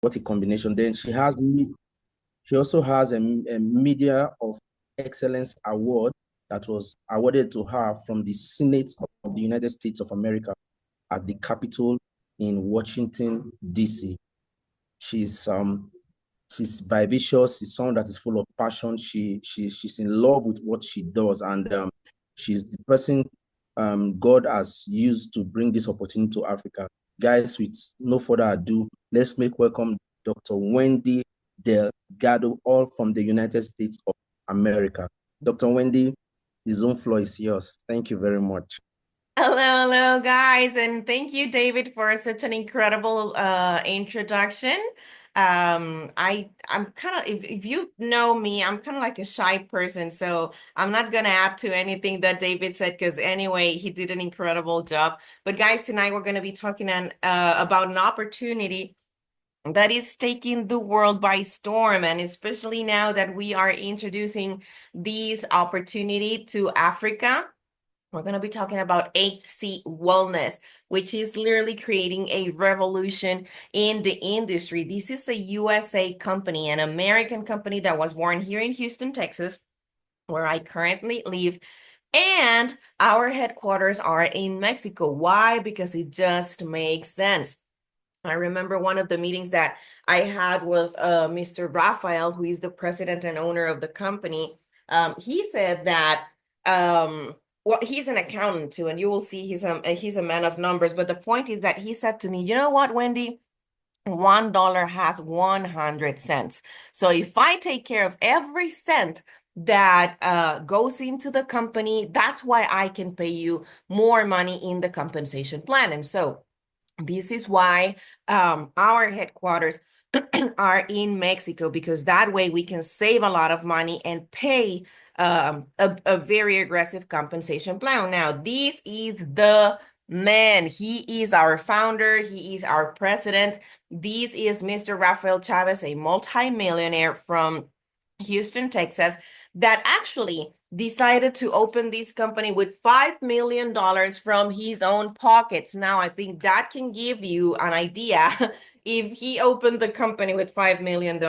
What a combination. Then she also has a Media of Excellence Award that was awarded to her from the Senate of the United States of America at the Capitol in Washington, D.C. She's she's vivacious. She's someone that is full of passion. She's in love with what she does, and she's the person God has used to bring this opportunity to Africa. Guys, with no further ado, let's make welcome Dr. Wendy Delgado, all from the United States of America. Dr. Wendy, the Zoom floor is yours. Thank you very much. Hello, hello, guys, and thank you, David, for such an incredible introduction. I'm kind of if you know me, I'm kind of like a shy person, so I'm not gonna add to anything that David said because anyway, he did an incredible job. But guys, tonight we're gonna be talking about an opportunity that is taking the world by storm, and especially now that we are introducing this opportunity to Africa. We're going to be talking about HC Wellness, which is literally creating a revolution in the industry. This is a USA company, an American company that was born here in Houston, Texas, where I currently live. And our headquarters are in Mexico. Why? Because it just makes sense. I remember one of the meetings that I had with Mr. Rafael, who is the president and owner of the company. He said that well, he's an accountant too, and you will see he's a man of numbers. But the point is that he said to me, you know what, Wendy? $1 has 100 cents. So if I take care of every cent that goes into the company, that's why I can pay you more money in the compensation plan. And so this is why our headquarters are in Mexico, because that way we can save a lot of money and pay a very aggressive compensation plan. Now, this is the man. He is our founder. He is our president. This is Mr. Rafael Chavez, a multimillionaire from Houston, Texas, that actually decided to open this company with $5 million from his own pockets. Now, I think that can give you an idea if he opened the company with $5 million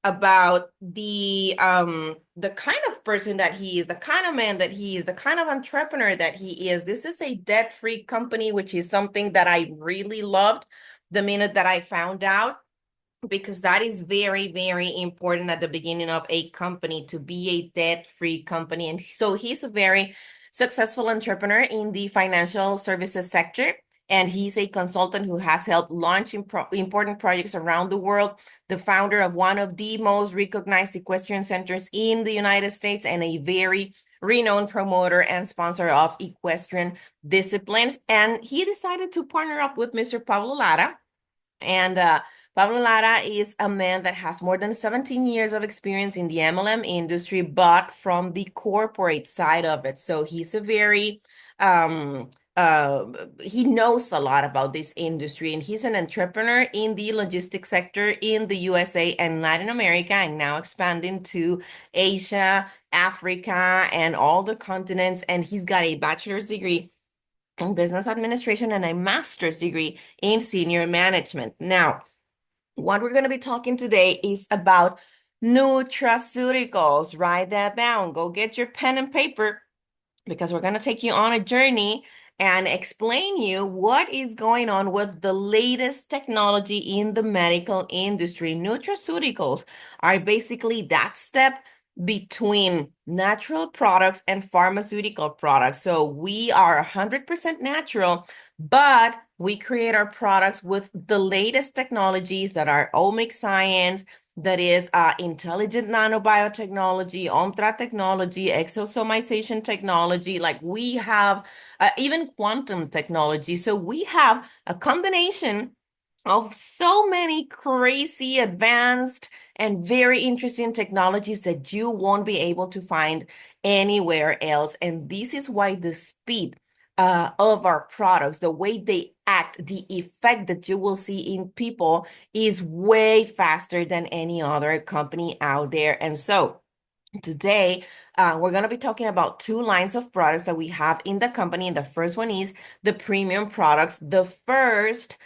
about the kind of person that he is, the kind of man that he is, the kind of entrepreneur that he is. This is a debt-free company, which is something that I really loved the minute that I found out, because that is very, very important at the beginning of a company, to be a debt-free company. And so he's a very successful entrepreneur in the financial services sector. And he's a consultant who has helped launch important projects around the world, the founder of one of the most recognized equestrian centers in the United States, and a very renowned promoter and sponsor of equestrian disciplines. And he decided to partner up with Mr. Pablo Lara. And Pablo Lara is a man that has more than 17 years of experience in the MLM industry, but from the corporate side of it. So he's a very, um, uh, he knows a lot about this industry, and he's an entrepreneur in the logistics sector in the USA and Latin America, and now expanding to Asia, Africa, and all the continents. And he's got a bachelor's degree in business administration and a master's degree in senior management. Now, what we're going to be talking today is about nutraceuticals. Write that down. Go get your pen and paper, because we're going to take you on a journey and explain you what is going on with the latest technology in the medical industry. Nutraceuticals are basically that step between natural products and pharmaceutical products. So we are 100% natural, but we create our products with the latest technologies that are omic science, that is intelligent nanobiotechnology, OMTRA technology, exosomization technology. Like we have even quantum technology. So we have a combination of so many crazy, advanced, and very interesting technologies that you won't be able to find anywhere else. And this is why the speed of our products, the way they act, the effect that you will see in people is way faster than any other company out there. And so today, we're going to be talking about two lines of products that we have in the company. And the first one is the premium products. The first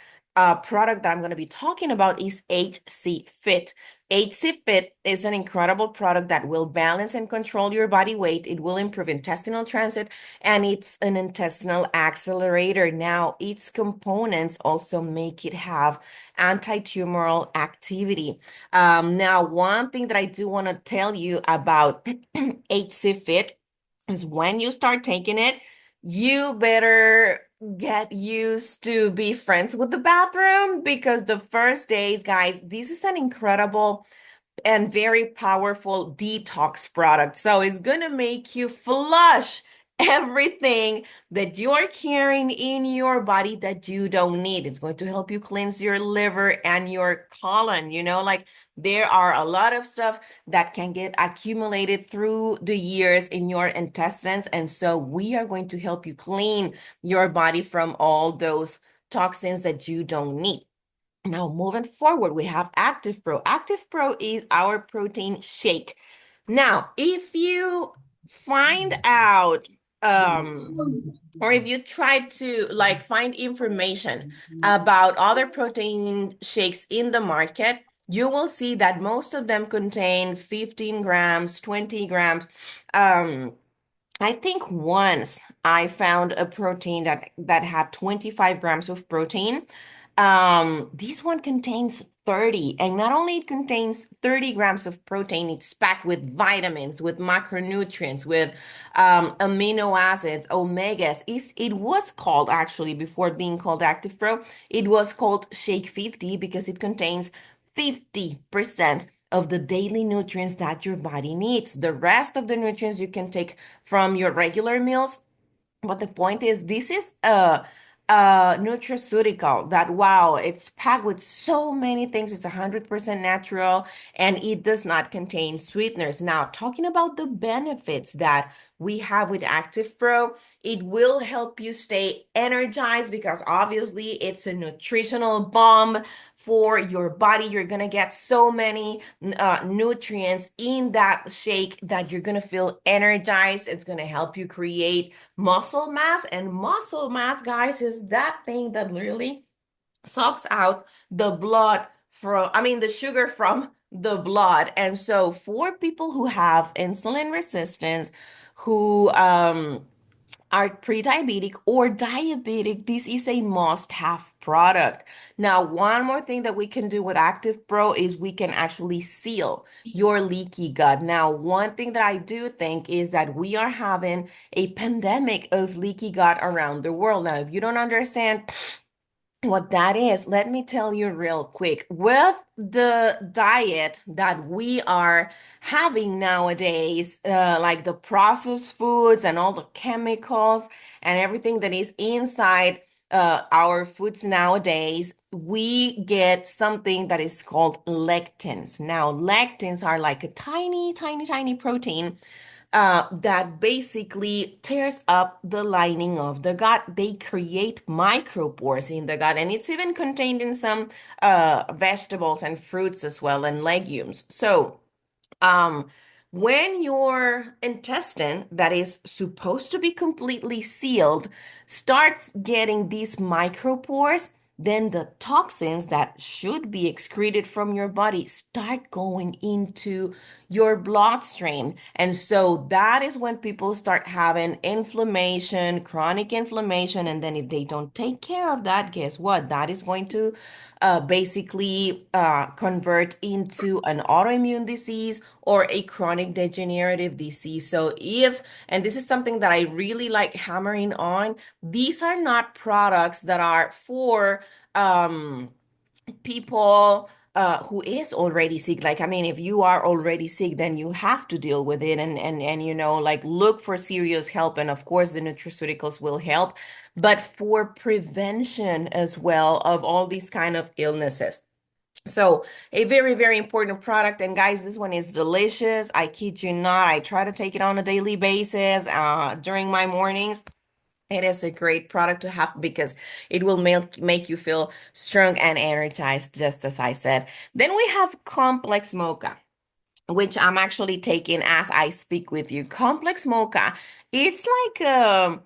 product that I'm going to be talking about is HC Fit. HC Fit is an incredible product that will balance and control your body weight. It will improve intestinal transit, and it's an intestinal accelerator. Now, its components also make it have anti-tumoral activity. Now, one thing that I do want to tell you about HC Fit is when you start taking it, you better get used to be friends with the bathroom, because the first days, guys, this is an incredible and very powerful detox product. So it's going to make you flush everything that you're carrying in your body that you don't need. It's going to help you cleanse your liver and your colon. Like there are a lot of stuff that can get accumulated through the years in your intestines. And so we are going to help you clean your body from all those toxins that you don't need. Now, moving forward, we have Active Pro. Active Pro is our protein shake. Now, if you find out, or if you try to like find information about other protein shakes in the market, you will see that most of them contain 15 grams, 20 grams. I think once I found a protein that had 25 grams of protein. This one contains 30, and not only it contains 30 grams of protein, it's packed with vitamins, with macronutrients, with amino acids, omegas. It was called, actually, before being called Active Pro, it was called Shake 50 because it contains 50% of the daily nutrients that your body needs. The rest of the nutrients you can take from your regular meals. But the point is, this is a nutraceutical that, wow, it's packed with so many things. It's 100% natural, and it does not contain sweeteners. Now, talking about the benefits that we have with Active Pro, it will help you stay energized because obviously it's a nutritional bomb for your body. You're going to get so many nutrients in that shake that you're going to feel energized. It's going to help you create muscle mass, and muscle mass, guys, is that thing that literally sucks out the blood the sugar from the blood. And so for people who have insulin resistance, who are pre-diabetic or diabetic, this is a must-have product. Now, one more thing that we can do with Active Pro is we can actually seal your leaky gut. Now, one thing that I do think is that we are having a pandemic of leaky gut around the world. Now, if you don't understand what that is, let me tell you real quick. With the diet that we are having nowadays, like the processed foods and all the chemicals and everything that is inside our foods nowadays, we get something that is called lectins. Now, lectins are like a tiny, tiny, tiny protein that basically tears up the lining of the gut. They create micropores in the gut, and it's even contained in some vegetables and fruits as well, and legumes. So, um, when your intestine that is supposed to be completely sealed starts getting these micropores, then the toxins that should be excreted from your body start going into your bloodstream. And so that is when people start having inflammation, chronic inflammation. And then if they don't take care of that, guess what? That is going to basically convert into an autoimmune disease or a chronic degenerative disease. So and this is something that I really like hammering on, these are not products that are for people who is already sick. Like, I mean, if you are already sick, then you have to deal with it and like look for serious help. And of course, the nutraceuticals will help, but for prevention as well of all these kind of illnesses. So a very, very important product. And guys, this one is delicious. I kid you not. I try to take it on a daily basis during my mornings. It is a great product to have because it will make you feel strong and energized, just as I said. Then we have Complex Mocha, which I'm actually taking as I speak with you. Complex Mocha, it's like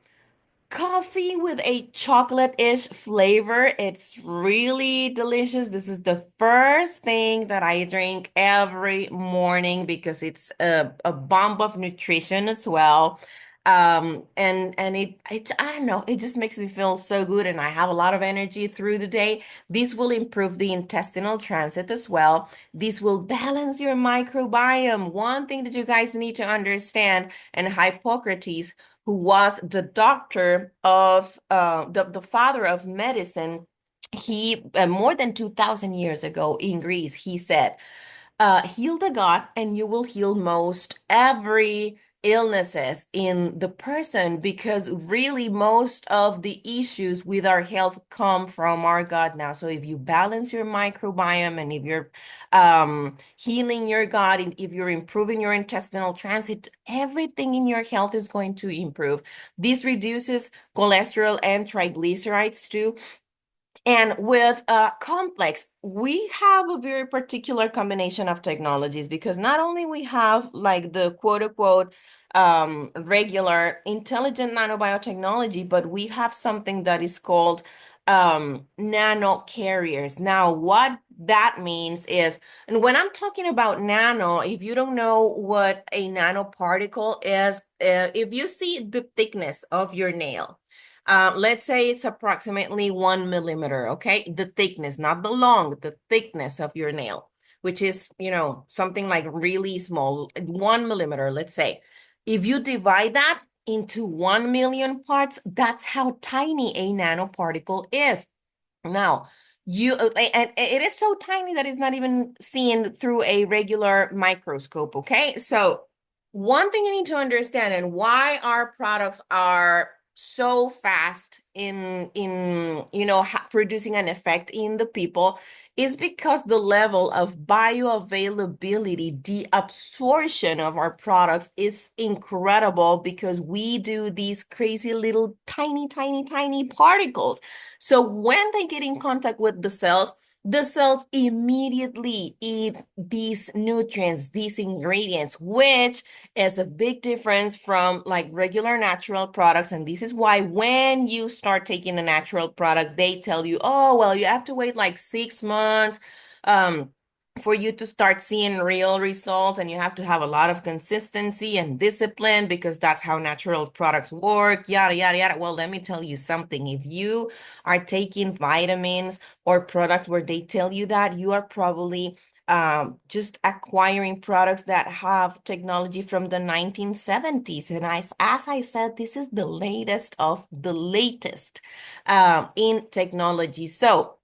coffee with a chocolate-ish flavor. It's really delicious. This is the first thing that I drink every morning because it's a bomb of nutrition as well. And it I don't know, it just makes me feel so good and I have a lot of energy through the day. This will improve the intestinal transit as well. This will balance your microbiome. One thing that you guys need to understand, and Hippocrates, who was the doctor of the father of medicine, he more than 2000 years ago in Greece, he said, heal the gut and you will heal most every illnesses in the person, because really most of the issues with our health come from our gut now. So if you balance your microbiome and if you're healing your gut and if you're improving your intestinal transit, everything in your health is going to improve. This reduces cholesterol and triglycerides too. And with Complex, we have a very particular combination of technologies, because not only we have like the quote unquote regular intelligent nanobiotechnology, but we have something that is called nano carriers. Now, what that means is, and when I'm talking about nano, if you don't know what a nanoparticle is, if you see the thickness of your nail, let's say it's approximately 1 millimeter, okay? The thickness, not the long, the thickness of your nail, which is, something like really small, 1 millimeter, let's say. If you divide that into 1 million parts, that's how tiny a nanoparticle is. Now, and it is so tiny that it's not even seen through a regular microscope, okay? So, one thing you need to understand, and why our products are so fast in producing an effect in the people, is because the level of bioavailability, the absorption of our products is incredible, because we do these crazy little tiny, tiny, tiny particles. So when they get in contact with the cells immediately eat these nutrients, these ingredients, which is a big difference from like regular natural products. And this is why when you start taking a natural product, they tell you, oh, well, you have to wait like 6 months. For you to start seeing real results, and you have to have a lot of consistency and discipline, because that's how natural products work, yada, yada, yada. Well, let me tell you something. If you are taking vitamins or products where they tell you that, you are probably just acquiring products that have technology from the 1970s. And as I said, this is the latest of the latest in technology. So,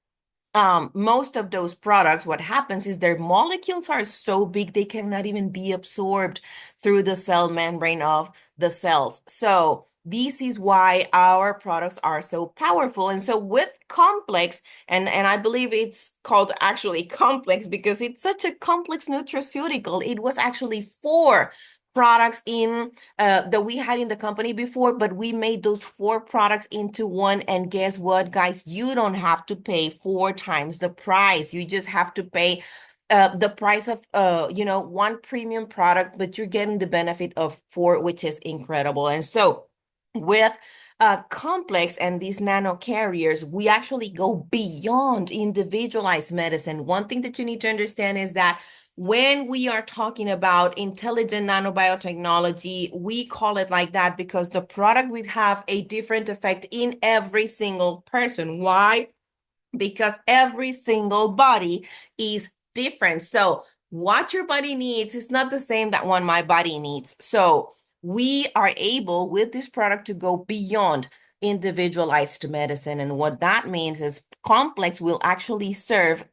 most of those products, what happens is their molecules are so big they cannot even be absorbed through the cell membrane of the cells. So this is why our products are so powerful. And so with Complex, and I believe it's called actually Complex because it's such a complex nutraceutical. It was actually four products in that we had in the company before, but we made those four products into one. And guess what, guys? You don't have to pay 4 times the price. You just have to pay the price of one premium product, but you're getting the benefit of four, which is incredible. And so with Complex and these nano carriers, we actually go beyond individualized medicine. One thing that you need to understand is that when we are talking about intelligent nanobiotechnology, we call it like that because the product will have a different effect in every single person. Why? Because every single body is different. So what your body needs is not the same that one my body needs. So we are able with this product to go beyond individualized medicine. And what that means is Complex will actually serve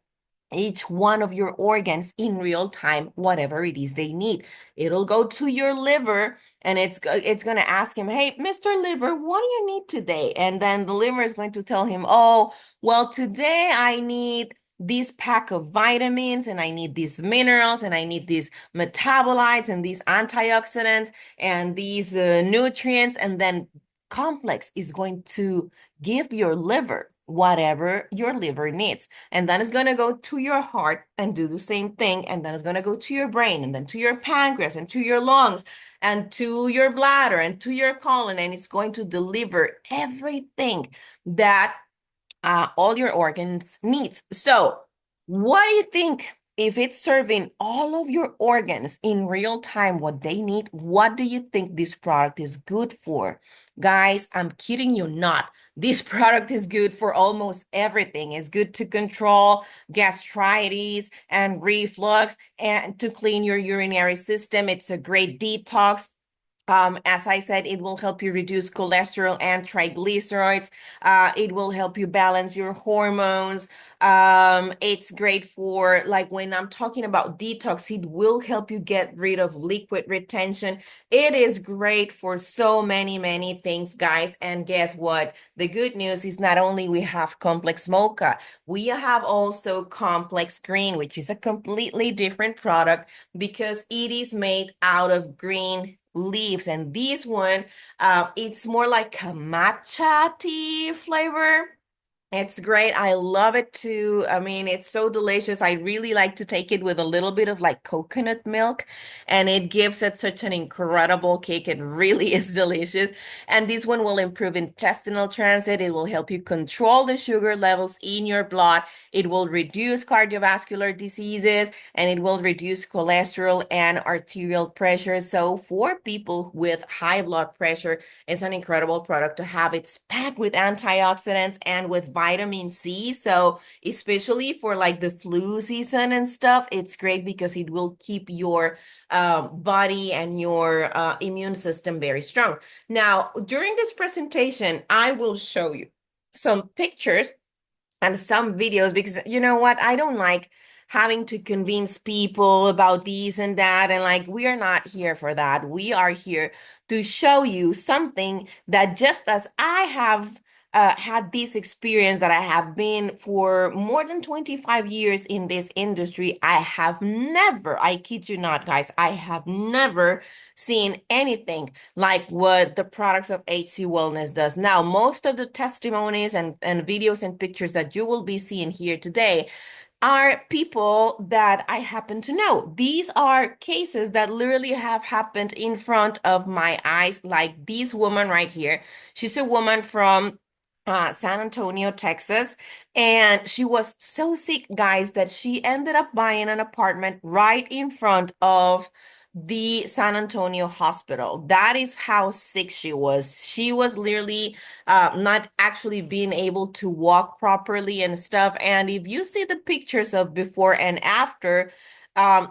each one of your organs in real time, whatever it is they need. It'll go to your liver and it's going to ask him, hey, Mr. Liver, what do you need today? And then the liver is going to tell him, oh, well, today I need this pack of vitamins and I need these minerals and I need these metabolites and these antioxidants and these nutrients. And then Complex is going to give your liver whatever your liver needs. And then it's going to go to your heart and do the same thing. And then it's going to go to your brain and then to your pancreas and to your lungs and to your bladder and to your colon. And it's going to deliver everything that all your organs needs. So what do you think if it's serving all of your organs in real time what they need? What do you think this product is good for? Guys, I'm kidding you not. This product is good for almost everything. It's good to control gastritis and reflux and to clean your urinary system. It's a great detox. As I said, it will help you reduce cholesterol and triglycerides. It will help you balance your hormones. It's great for, like, when I'm talking about detox, it will help you get rid of liquid retention. It is great for so many, many things, guys. And guess what? The good news is not only we have complex mocha, we have also complex green, which is a completely different product because it is made out of green leaves. And this one, it's more like a matcha tea flavor. It's great. I love it too. I mean, it's so delicious. I really like to take it with a little bit of like coconut milk, and it gives it such an incredible kick. It really is delicious. And this one will improve intestinal transit. It will help you control the sugar levels in your blood. It will reduce cardiovascular diseases, and it will reduce cholesterol and arterial pressure. So for people with high blood pressure, it's an incredible product to have. It's packed with antioxidants and with vitamin C. So, especially for like the flu season and stuff, it's great because it will keep your body and your immune system very strong. Now, during this presentation, I will show you some pictures and some videos because you know what? I don't like having to convince people about this and that. And like, we are not here for that. We are here to show you something that just as I have had this experience that I have been for more than 25 years in this industry, I have never, I kid you not, guys, I have never seen anything like what the products of HC Wellness does. Now, most of the testimonies and videos and pictures that you will be seeing here today are people that I happen to know. These are cases that literally have happened in front of my eyes, like this woman right here. She's a woman from San Antonio, Texas, and she was so sick, guys, that she ended up buying an apartment right in front of the San Antonio hospital. That is how sick she was. She was literally not actually being able to walk properly and stuff. And if you see the pictures of before and after,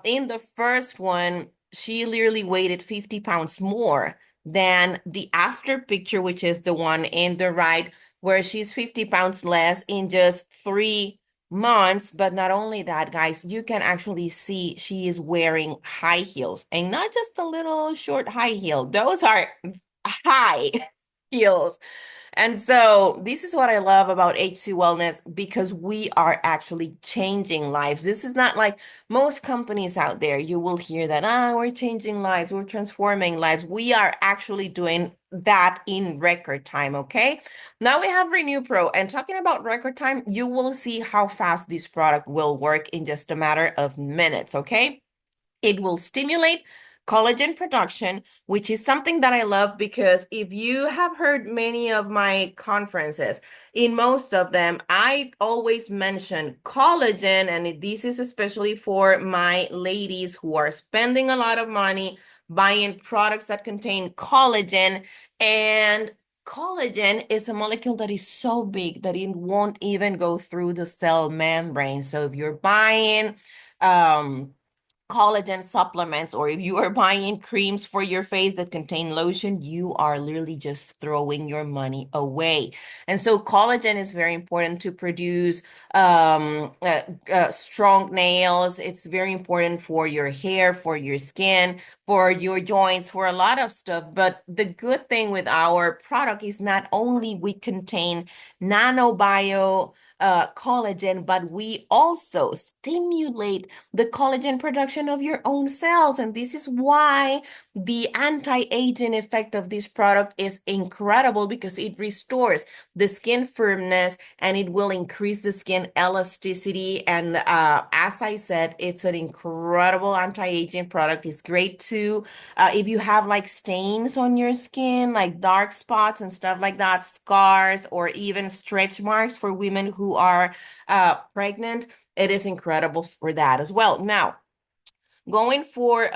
in the first one, she literally weighed 50 pounds more than the after picture, which is the one in the right, where she's 50 pounds less in just 3 months. But not only that, guys, you can actually see she is wearing high heels and not just a little short high heel. Those are high heels. And so this is what I love about HC Wellness because we are actually changing lives. This is not like most companies out there. You will hear that, we're changing lives, we're transforming lives. We are actually doing that in record time, okay? Now we have Renew Pro, and talking about record time, you will see how fast this product will work in just a matter of minutes, okay? It will stimulate collagen production, which is something that I love because if you have heard many of my conferences, in most of them, I always mention collagen, and this is especially for my ladies who are spending a lot of money buying products that contain collagen. And collagen is a molecule that is so big that it won't even go through the cell membrane. So if you're buying collagen supplements, or if you are buying creams for your face that contain lotion, you are literally just throwing your money away. And so collagen is very important to produce strong nails. It's very important for your hair, for your skin, for your joints, for a lot of stuff. But the good thing with our product is not only we contain nanobio collagen, but we also stimulate the collagen production of your own cells. And this is why the anti-aging effect of this product is incredible, because it restores the skin firmness and it will increase the skin elasticity. And as I said, it's an incredible anti-aging product. It's great too if you have like stains on your skin, like dark spots and stuff like that, scars, or even stretch marks for women who are pregnant. It is incredible for that as well. Now, going forward,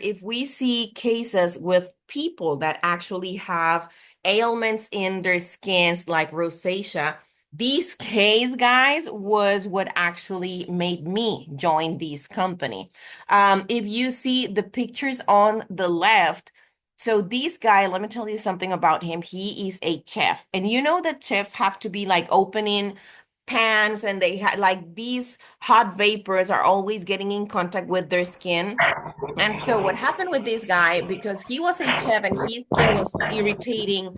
if we see cases with people that actually have ailments in their skins like rosacea, this case, guys, was what actually made me join this company. If you see the pictures on the left, so this guy, let me tell you something about him. He is a chef, and you know that chefs have to be like opening pans, and they had like these hot vapors are always getting in contact with their skin. And so what happened with this guy, because he was a chef and his skin was irritating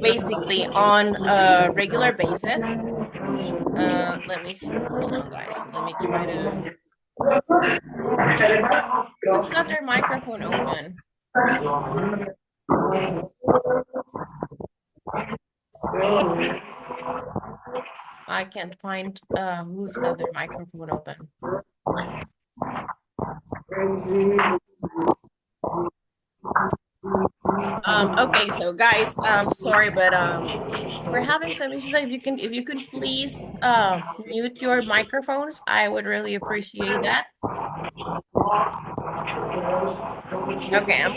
basically on a regular basis. Let me hold on, guys. Let me try to. Who's got their microphone open? I can't find who's got their microphone open. Okay, so guys, sorry, but we're having some issues. If you could please mute your microphones, I would really appreciate that. Okay, I'm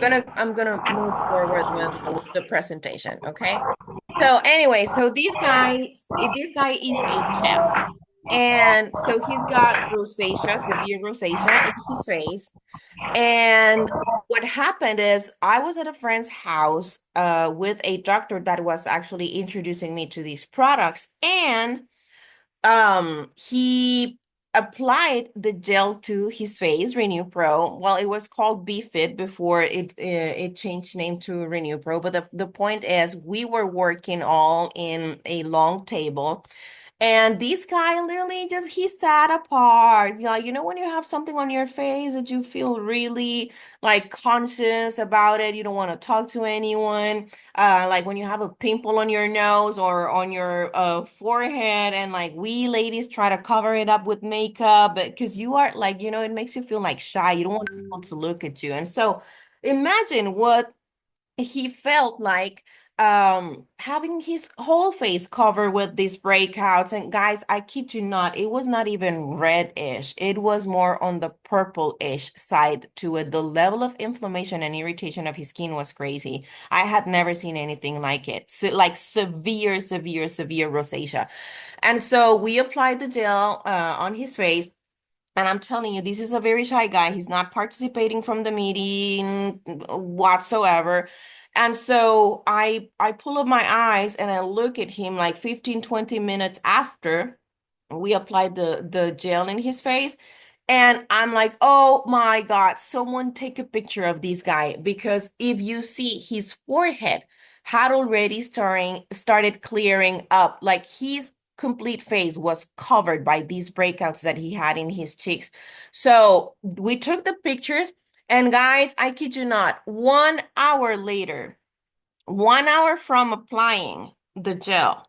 gonna move forward with the presentation, okay? So anyway, so this guy is a chef. And so he's got rosacea, severe rosacea in his face. And what happened is I was at a friend's house with a doctor that was actually introducing me to these products. And he applied the gel to his face, Renew Pro. Well, it was called BeFit before it changed name to Renew Pro. But the point is, we were working all in a long table, and this guy literally just he sat apart. You know when you have something on your face that you feel really like conscious about it, you don't want to talk to anyone. Like when you have a pimple on your nose or on your forehead, and like we ladies try to cover it up with makeup because you are like, it makes you feel like shy. You don't want people to look at you. And so imagine what he felt like having his whole face covered with these breakouts. And guys, I kid you not, it was not even reddish, it was more on the purple-ish side to it. The level of inflammation and irritation of his skin was crazy. I had never seen anything like it. So, like severe rosacea. And so we applied the gel on his face. And I'm telling you, this is a very shy guy. He's not participating from the meeting whatsoever. And so I pull up my eyes and I look at him like 15, 20 minutes after we applied the gel in his face. And I'm like, oh my God, someone take a picture of this guy, because if you see his forehead had already started clearing up, like his complete face was covered by these breakouts that he had in his cheeks. So we took the pictures, and guys, I kid you not, 1 hour later, 1 hour from applying the gel,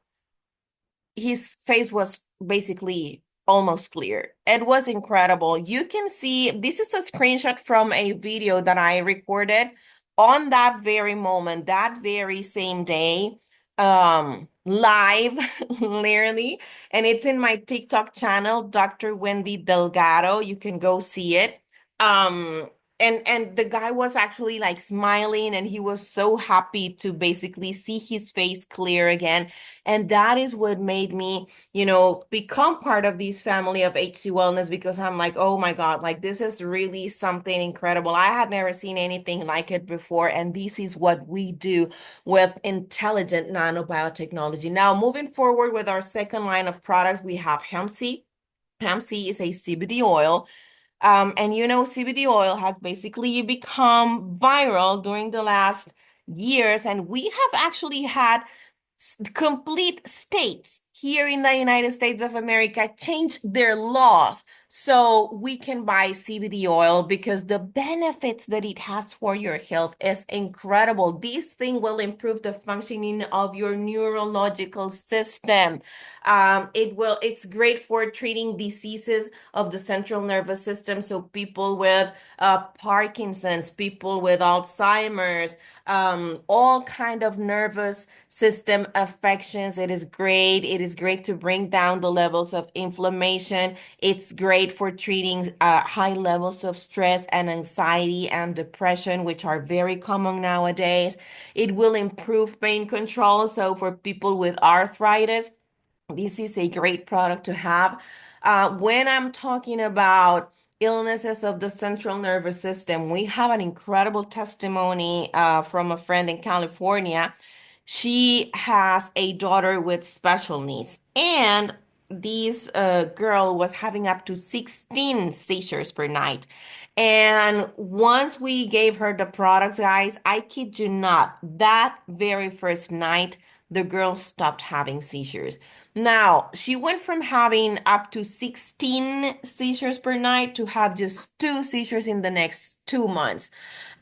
his face was basically almost clear. It was incredible. You can see this is a screenshot from a video that I recorded on that very moment, that very same day, live, literally. And it's in my TikTok channel, Dr. Wendy Delgado. You can go see it. And the guy was actually like smiling, and he was so happy to basically see his face clear again. And that is what made me, become part of this family of HC Wellness, because I'm like, oh my God, like this is really something incredible. I had never seen anything like it before. And this is what we do with intelligent nanobiotechnology. Now, moving forward with our second line of products, we have Hemp Seed. Hemp Seed is a CBD oil. And CBD oil has basically become viral during the last years, and we have actually had complete states here in the United States of America changed their laws so we can buy CBD oil because the benefits that it has for your health is incredible. This thing will improve the functioning of your neurological system. It's great for treating diseases of the central nervous system. So people with Parkinson's, people with Alzheimer's, all kind of nervous system affections. It is great. It is great to bring down the levels of inflammation. It's great for treating high levels of stress and anxiety and depression, which are very common nowadays. It will improve pain control. So for people with arthritis, this is a great product to have. When I'm talking about illnesses of the central nervous system, we have an incredible testimony from a friend in California. She has a daughter with special needs, and this girl was having up to 16 seizures per night. And once we gave her the products, guys, I kid you not, that very first night, the girl stopped having seizures. Now, she went from having up to 16 seizures per night to have just two seizures in the next 2 months.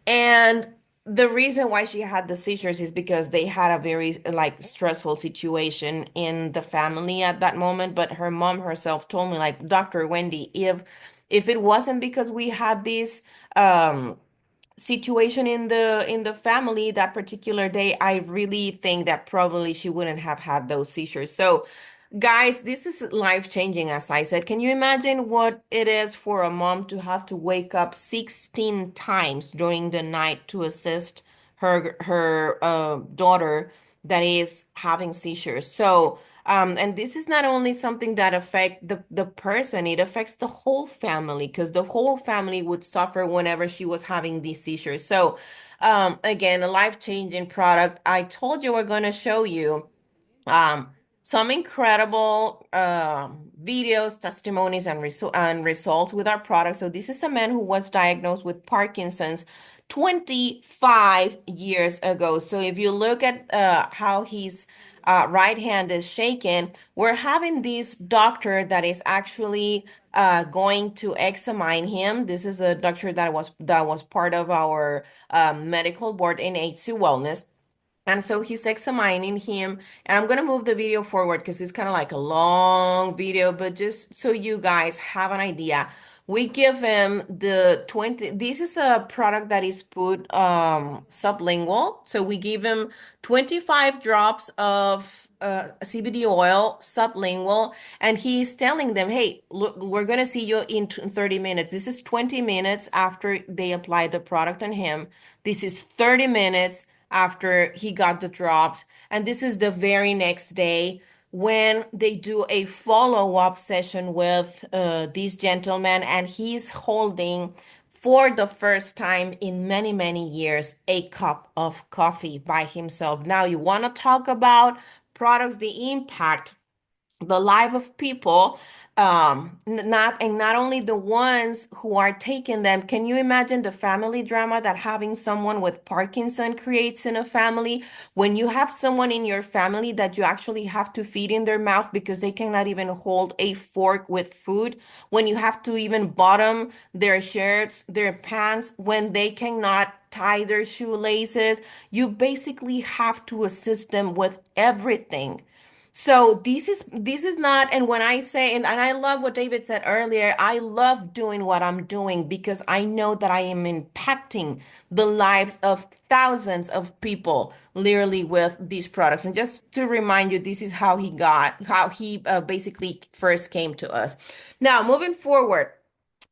And the reason why she had the seizures is because they had a very like stressful situation in the family at that moment. But her mom herself told me, like, Dr. Wendy, if it wasn't because we had this situation in the family that particular day, I really think that probably she wouldn't have had those seizures. So, guys, this is life changing, as I said. Can you imagine what it is for a mom to have to wake up 16 times during the night to assist her daughter that is having seizures? So, and this is not only something that affect the person, it affects the whole family because the whole family would suffer whenever she was having these seizures. So, again, a life-changing product. I told you we're going to show you um, some incredible videos, testimonies, and results with our product. So this is a man who was diagnosed with Parkinson's 25 years ago. So if you look at how his right hand is shaken, we're having this doctor that is actually going to examine him. This is a doctor that was part of our medical board in HC Wellness. And so he's examining him, and I'm gonna move the video forward because it's kind of like a long video, but just so you guys have an idea, we give him the 20. This is a product that is put sublingual. So we give him 25 drops of CBD oil sublingual, and he's telling them, hey, look, we're gonna see you in 30 minutes. This is 20 minutes after they apply the product on him. This is 30 minutes after he got the drops. And this is the very next day when they do a follow-up session with this gentleman, and he's holding for the first time in many, many years a cup of coffee by himself. Now, you want to talk about products, the impact, the life of people, not only the ones who are taking them. Can you imagine the family drama that having someone with Parkinson creates in a family? When you have someone in your family that you actually have to feed in their mouth because they cannot even hold a fork with food, when you have to even bottom their shirts, their pants, when they cannot tie their shoelaces, you basically have to assist them with everything. So this is not, and when I say, and I love what David said earlier, I love doing what I'm doing because I know that I am impacting the lives of thousands of people literally with these products. And just to remind you, this is how he basically first came to us. Now, moving forward,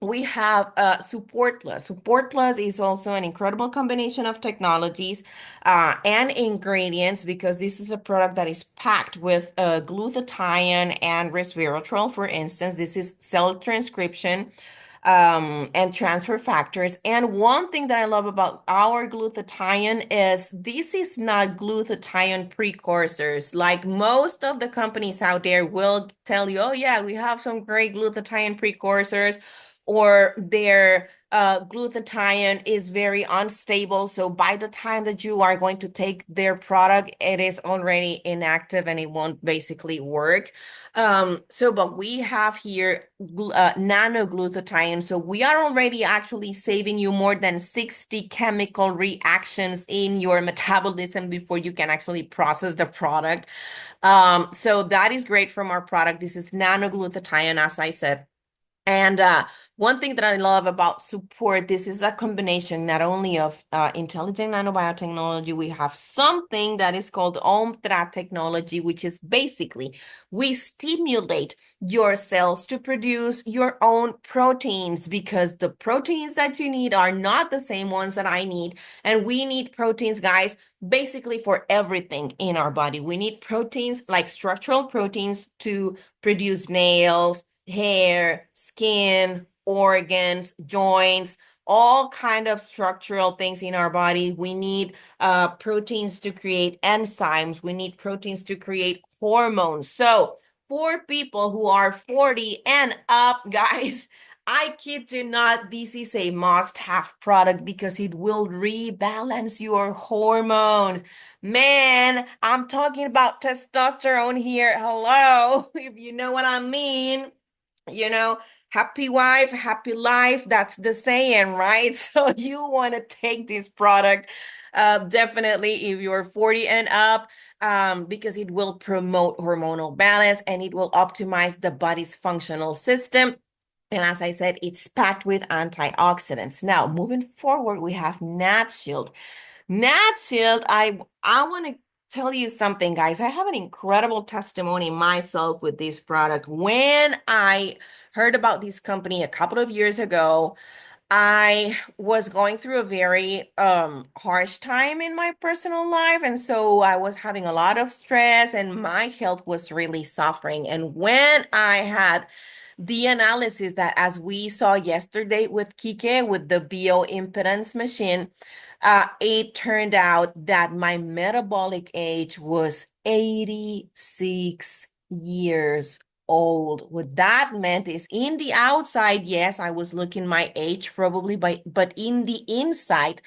we have Support Plus. Support Plus is also an incredible combination of technologies and ingredients because this is a product that is packed with glutathione and resveratrol. For instance, this is cell transcription and transfer factors. And one thing that I love about our glutathione is this is not glutathione precursors. Like most of the companies out there will tell you, oh yeah, we have some great glutathione precursors. or their glutathione is very unstable. So by the time that you are going to take their product, it is already inactive and it won't basically work. But we have here nanoglutathione. So we are already actually saving you more than 60 chemical reactions in your metabolism before you can actually process the product. So that is great from our product. This is nanoglutathione, as I said. And one thing that I love about Support, this is a combination not only of intelligent nanobiotechnology, we have something that is called OMTRA technology, which is basically we stimulate your cells to produce your own proteins because the proteins that you need are not the same ones that I need. And we need proteins, guys, basically for everything in our body. We need proteins like structural proteins to produce nails, hair, skin, organs, joints, all kind of structural things in our body. We need proteins to create enzymes. We need proteins to create hormones. So for people who are 40 and up, guys, I kid you not, this is a must-have product because it will rebalance your hormones. Man, I'm talking about testosterone here. Hello, if you know what I mean. You know, happy wife, happy life. That's the saying, right? So you want to take this product, definitely if you're 40 and up, because it will promote hormonal balance and it will optimize the body's functional system. And as I said, it's packed with antioxidants. Now, moving forward, we have NatShield. NatShield, I want to tell you something, guys. I have an incredible testimony myself with this product. When I heard about this company a couple of years ago, I was going through a very harsh time in my personal life, and so I was having a lot of stress and my health was really suffering. And when I had the analysis that as we saw yesterday with Kike with the bioimpedance machine, it turned out that my metabolic age was 86 years old. What that meant is in the outside, yes, I was looking my age probably, but in the inside,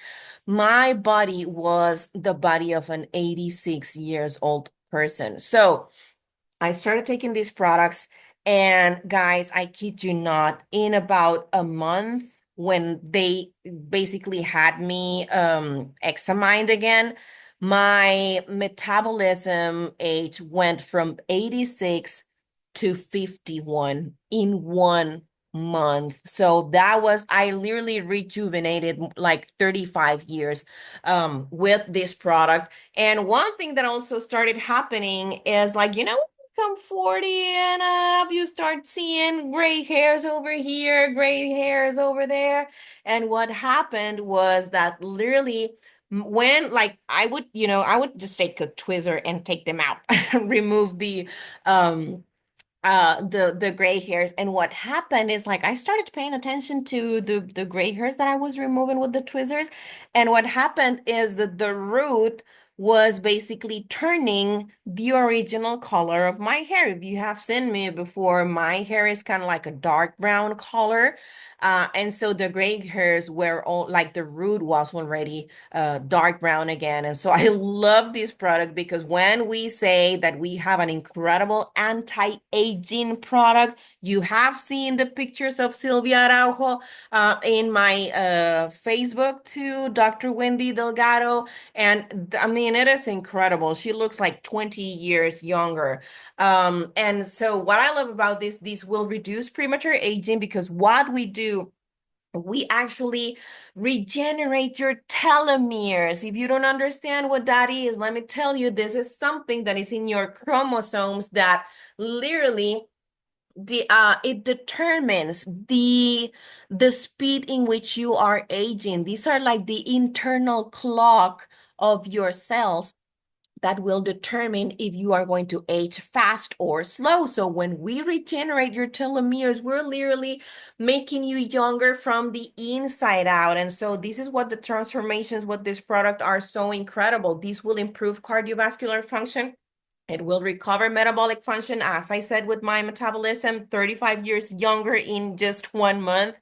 my body was the body of an 86 years old person. So I started taking these products, and guys, I kid you not, in about a month, when they basically had me examined again, my metabolism age went from 86 to 51 in 1 month. So that was, I literally rejuvenated like 35 years with this product. And one thing that also started happening is like, when you come 40 and up, you start seeing gray hairs over here, gray hairs over there. And what happened was that literally when like I would just take a tweezer and take them out, remove um the gray hairs. And what happened is like I started paying attention to the gray hairs that I was removing with the tweezers. And what happened is that the root was basically turning the original color of my hair. If you have seen me before, my hair is kind of like a dark brown color. And so the gray hairs were all like the root was already dark brown again. And so I love this product because when we say that we have an incredible anti-aging product, you have seen the pictures of Silvia Araujo in my Facebook too, Dr. Wendy Delgado. And I mean, it is incredible. She looks like 20 years younger. And so what I love about this will reduce premature aging because what we do, we actually regenerate your telomeres. If you don't understand what that is, let me tell you, this is something that is in your chromosomes that literally it determines the speed in which you are aging. These are like the internal clock of your cells that will determine if you are going to age fast or slow. So when we regenerate your telomeres, we're literally making you younger from the inside out. And so this is what the transformations with this product are so incredible. These will improve cardiovascular function. It will recover metabolic function, as I said, with my metabolism, 35 years younger in just 1 month.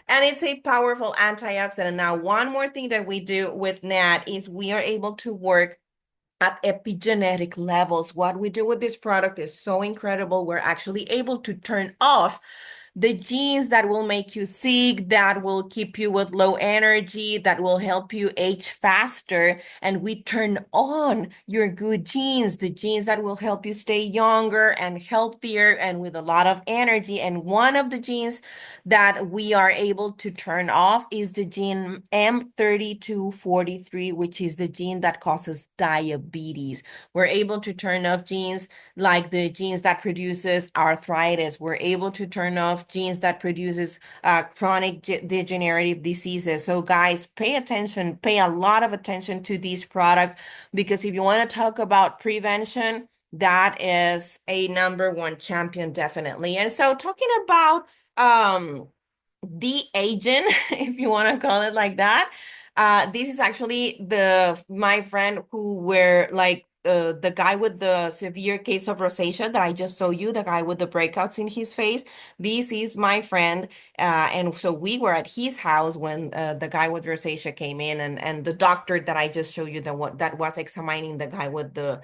And it's a powerful antioxidant. Now, one more thing that we do with NAT is we are able to work at epigenetic levels. What we do with this product is so incredible. We're actually able to turn off the genes that will make you sick, that will keep you with low energy, that will help you age faster. And we turn on your good genes, the genes that will help you stay younger and healthier and with a lot of energy. And one of the genes that we are able to turn off is the gene M3243, which is the gene that causes diabetes. We're able to turn off genes like the genes that produces arthritis. We're able to turn off genes that produces chronic degenerative diseases. So guys, pay attention, pay a lot of attention to this product, because if you want to talk about prevention, that is a number one champion, definitely. And so talking about de-aging, if you want to call it like that. This is actually my friend who were like the guy with the severe case of rosacea that I just showed you, the guy with the breakouts in his face. This is my friend, and so we were at his house when the guy with rosacea came in, and the doctor that I just showed you, that was examining the guy with the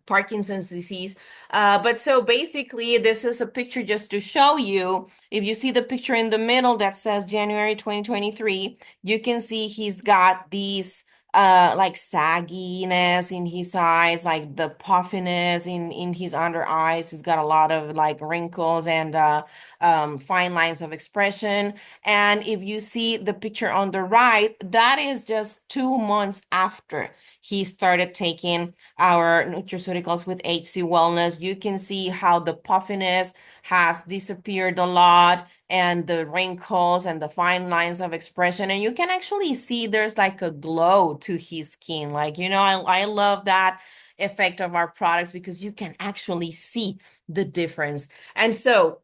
Parkinson's disease. But so basically, this is a picture just to show you. If you see the picture in the middle that says January 2023, you can see he's got these like sagginess in his eyes, like the puffiness in his under eyes. He's got a lot of like wrinkles and fine lines of expression. And if you see the picture on the right, that is just 2 months after he started taking our nutraceuticals with HC Wellness. You can see how the puffiness has disappeared a lot, and the wrinkles and the fine lines of expression. And you can actually see there's like a glow to his skin. Like, I love that effect of our products because you can actually see the difference. And so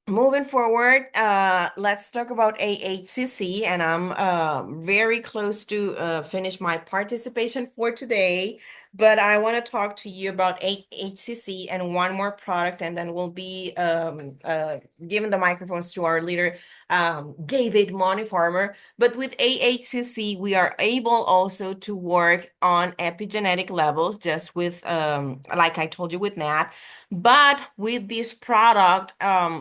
moving forward, let's talk about AHCC, and I'm very close to finish my participation for today, but I want to talk to you about AHCC and one more product, and then we'll be giving the microphones to our leader, David Money Farmer. But with AHCC, we are able also to work on epigenetic levels, just with, like I told you with Nat. But with this product,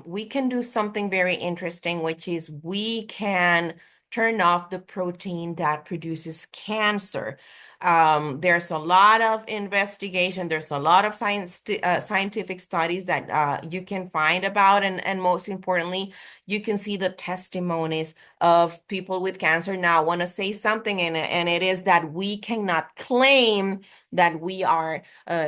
we can do something very interesting, which is we can turn off the protein that produces cancer. There's a lot of investigation, there's a lot of scientific studies that you can find about, and most importantly, you can see the testimonies of people with cancer. Now, I want to say something, and it is that we cannot claim that we are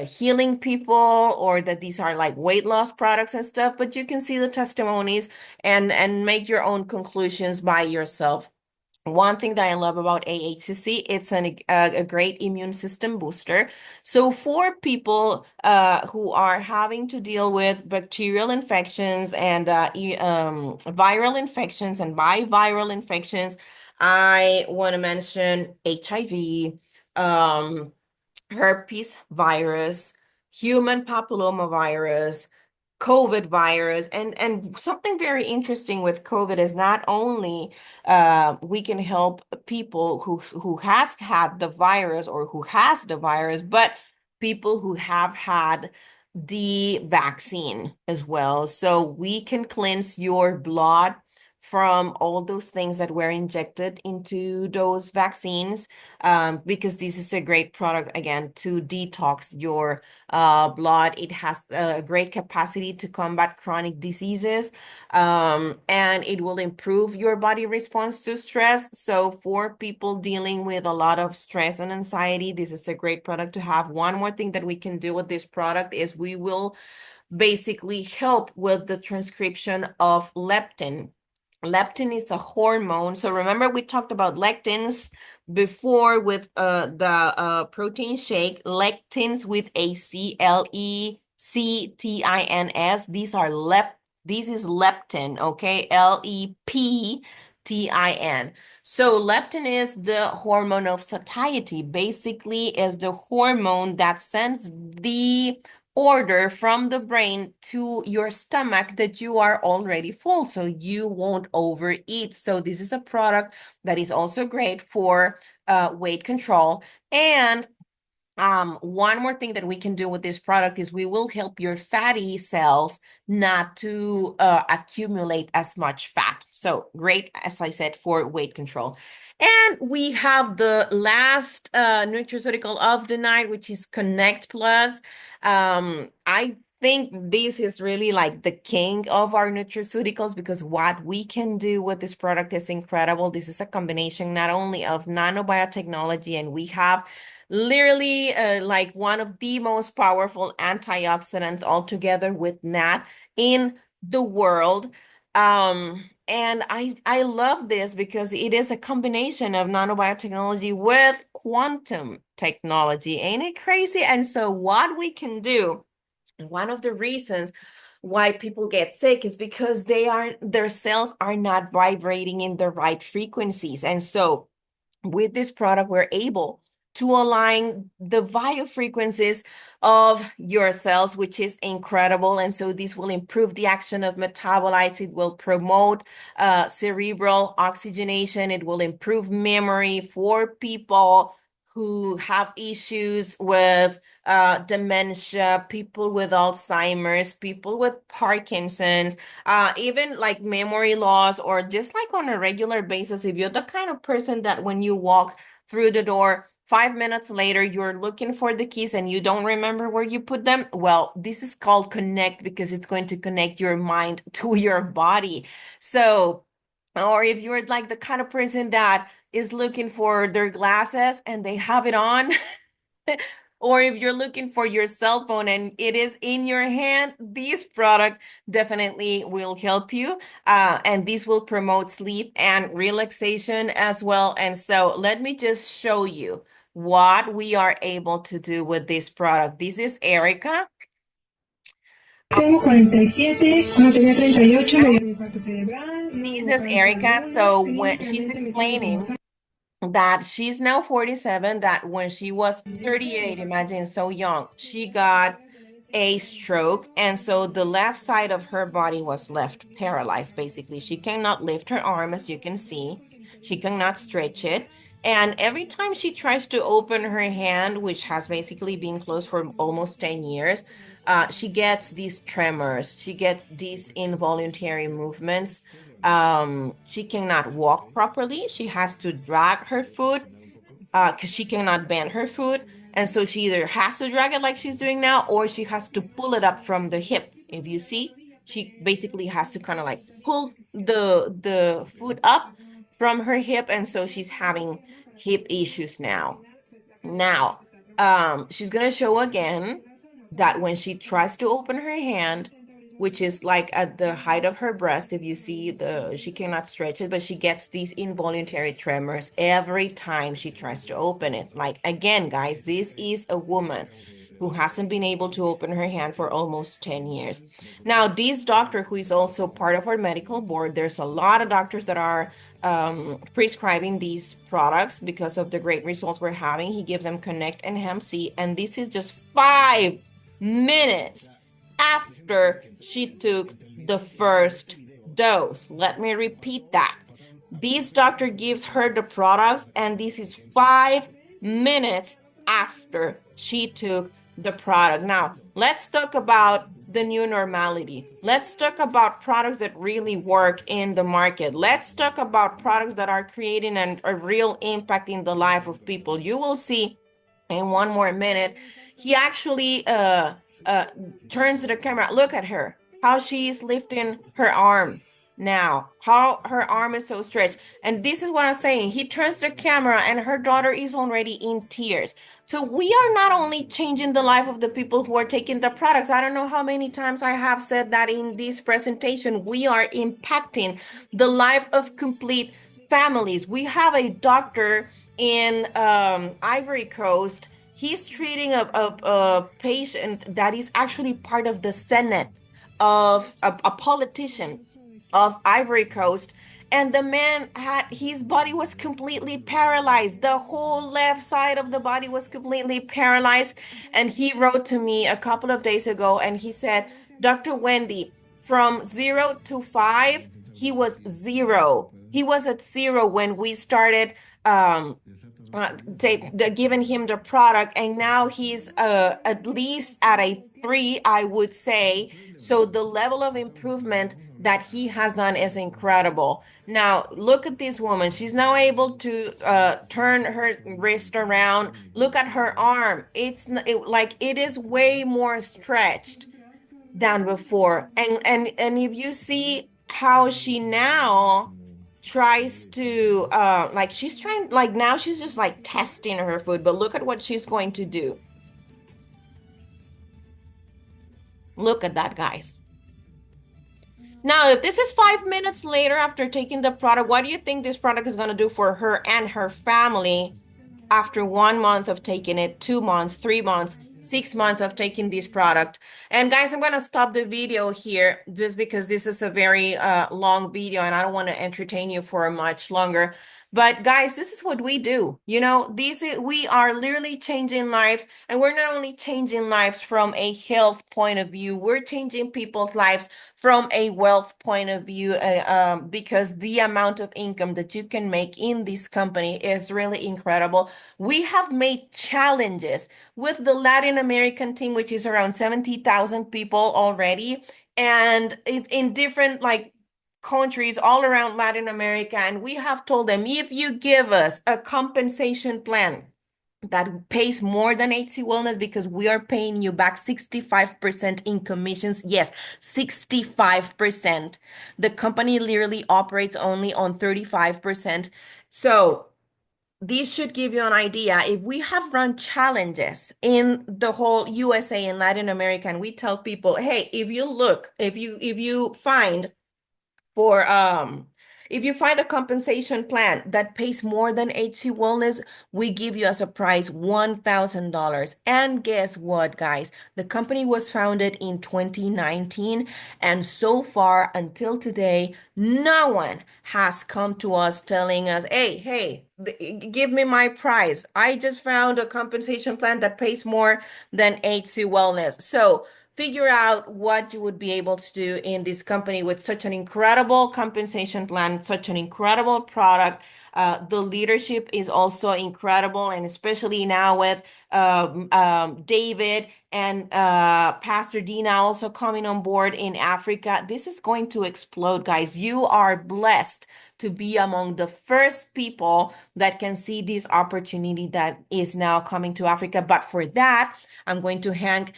healing people or that these are like weight loss products and stuff, but you can see the testimonies and make your own conclusions by yourself. One thing that I love about AHCC, it's a great immune system booster. So for people who are having to deal with bacterial infections and viral infections, and by viral infections, I want to mention HIV, herpes virus, human papillomavirus, COVID virus, and something very interesting with COVID is not only we can help people who has had the virus or who has the virus, but people who have had the vaccine as well. So we can cleanse your blood from all those things that were injected into those vaccines, because this is a great product, again, to detox your blood. It has a great capacity to combat chronic diseases, and it will improve your body response to stress. So for people dealing with a lot of stress and anxiety, this is a great product to have. One more thing that we can do with this product is we will basically help with the transcription of leptin. Leptin is a hormone. So remember we talked about lectins before with the protein shake. Lectins with a CLECTINS. This is leptin, okay? LEPTIN. So leptin is the hormone of satiety. Basically, is the hormone that sends the order from the brain to your stomach that you are already full, so you won't overeat. So this is a product that is also great for weight control. And one more thing that we can do with this product is we will help your fatty cells not to accumulate as much fat. So great, as I said, for weight control. And we have the last nutraceutical of the night, which is Connect Plus. I think this is really like the king of our nutraceuticals because what we can do with this product is incredible. This is a combination not only of nanobiotechnology, and we have literally like one of the most powerful antioxidants altogether with NAT in the world. And I love this because it is a combination of nanobiotechnology with quantum technology. Ain't it crazy? And so what we can do, one of the reasons why people get sick is because their cells are not vibrating in the right frequencies. And so with this product, we're able to align the biofrequencies of your cells, which is incredible. And so this will improve the action of metabolites. It will promote cerebral oxygenation. It will improve memory for people who have issues with dementia, people with Alzheimer's, people with Parkinson's, even like memory loss, or just like on a regular basis, if you're the kind of person that when you walk through the door, 5 minutes later, you're looking for the keys and you don't remember where you put them. Well, this is called Connect because it's going to connect your mind to your body. So, or if you're like the kind of person that is looking for their glasses and they have it on, or if you're looking for your cell phone and it is in your hand, this product definitely will help you. And this will promote sleep and relaxation as well. And so let me just show you what we are able to do with this product. This is Erica. Tengo 47, cuando tenía 38 me dio un infarto cerebral, no This hubo is cáncer de Erica. mama, So when she's clínicamente me tienen como explaining that she's now 47, that when she was 38, imagine so young, she got a stroke. And so the left side of her body was left paralyzed, basically. She cannot lift her arm, as you can see. She cannot stretch it. And every time she tries to open her hand, which has basically been closed for almost 10 years, she gets these tremors. She gets these involuntary movements. She cannot walk properly. She has to drag her foot because she cannot bend her foot. And so she either has to drag it like she's doing now, or she has to pull it up from the hip. If you see, she basically has to kind of like pull the foot up from her hip. And so she's having hip issues now. Now, she's gonna show again that when she tries to open her hand, which is like at the height of her breast, if you see she cannot stretch it, but she gets these involuntary tremors every time she tries to open it. Like again, guys, this is a woman who hasn't been able to open her hand for almost 10 years. Now, this doctor, who is also part of our medical board, there's a lot of doctors that are prescribing these products because of the great results we're having. He gives them Connect and Hemp C, and this is just 5 minutes after she took the first dose. Let me repeat that. This doctor gives her the products, and this is 5 minutes after she took the product. Now, let's talk about the new normality. Let's talk about products that really work in the market. Let's talk about products that are creating a real impact in the life of people. You will see in one more minute, he actually turns to the camera. Look at her, how she is lifting her arm now, how her arm is so stretched. And this is what I'm saying. He turns the camera and her daughter is already in tears. So we are not only changing the life of the people who are taking the products. I don't know how many times I have said that in this presentation. We are impacting the life of complete families. We have a doctor in Ivory Coast. He's treating a patient that is actually part of the Senate of a politician of Ivory Coast. and the man his body was completely paralyzed. The whole left side of the body was completely paralyzed. And he wrote to me a couple of days ago and he said, Dr. Wendy, from 0 to 5, he was 0. He was at 0 when we started giving him the product, and now he's at least at a 3, I would say. So the level of improvement that he has done is incredible. Now look at this woman. She's now able to turn her wrist around. Look at her arm. Like it is way more stretched than before. And if you see how she now tries to like she's trying, like now she's just like testing her food, but look at what she's going to do. Look at that, guys. Now, if this is 5 minutes later after taking the product, what do you think this product is going to do for her and her family after 1 month of taking it, 2 months, 3 months, 6 months of taking this product? And guys, I'm going to stop the video here just because this is a very long video and I don't want to entertain you for much longer. But guys, this is what we do. You know, we are literally changing lives, and we're not only changing lives from a health point of view, we're changing people's lives from a wealth point of view, because the amount of income that you can make in this company is really incredible. We have made challenges with the Latin American team, which is around 70,000 people already, and in different like countries all around Latin America. And we have told them, if you give us a compensation plan that pays more than HC Wellness, because we are paying you back 65% in commissions. Yes, 65%. The company literally operates only on 35%. So this should give you an idea. If we have run challenges in the whole USA and Latin America, and we tell people, hey, if you find a compensation plan that pays more than HC Wellness, we give you as a prize $1,000. And guess what, guys? The company was founded in 2019, and so far until today, no one has come to us telling us, hey, give me my prize. I just found a compensation plan that pays more than HC Wellness. So figure out what you would be able to do in this company with such an incredible compensation plan, such an incredible product. The leadership is also incredible, and especially now with David and Pastor Dina also coming on board in Africa. This is going to explode, guys. You are blessed to be among the first people that can see this opportunity that is now coming to Africa. But for that, I'm going to hand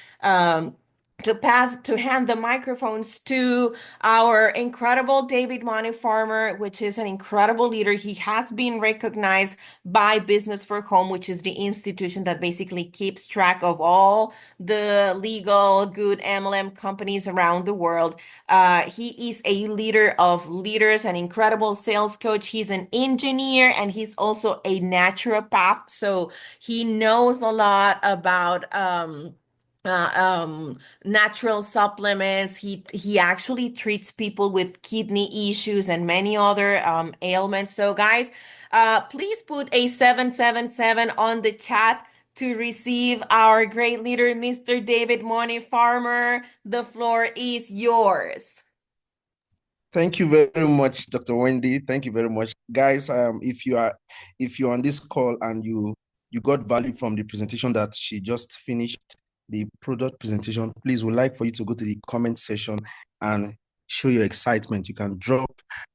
the microphones to our incredible David Money Farmer, which is an incredible leader. He has been recognized by Business for Home, which is the institution that basically keeps track of all the legal good MLM companies around the world. He is a leader of leaders, an incredible sales coach. He's an engineer, and he's also a naturopath. So he knows a lot about natural supplements. He actually treats people with kidney issues and many other ailments. So guys, please put a 777 on the chat to receive our great leader, Mr. David Money Farmer. The floor is yours. Thank you very much, Dr. Wendy. Thank you very much, guys. If you're on this call and you got value from the presentation that she just finished, the product presentation, please, would like for you to go to the comment section and show your excitement. You can drop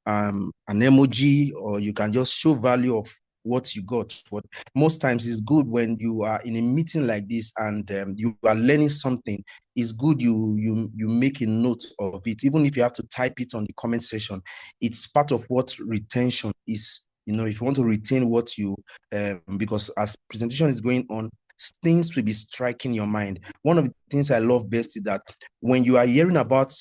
an emoji, or you can just show value of what you got. But most times it's good when you are in a meeting like this and you are learning something. It's good you make a note of it, even if you have to type it on the comment section. It's part of what retention is. You know, if you want to retain what you because as presentation is going on, things will be striking your mind. One of the things I love best is that when you are hearing about,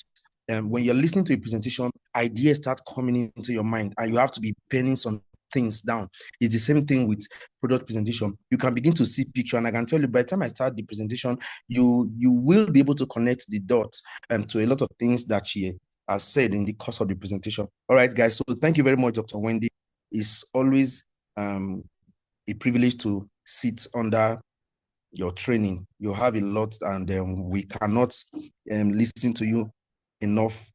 when you're listening to a presentation, ideas start coming into your mind, and you have to be penning some things down. It's the same thing with product presentation. You can begin to see picture, and I can tell you by the time I start the presentation, you will be able to connect the dots to a lot of things that she as said in the course of the presentation. All right, guys. So thank you very much, Dr. Wendy. It's always a privilege to sit under your training. You have a lot, and we cannot listen to you enough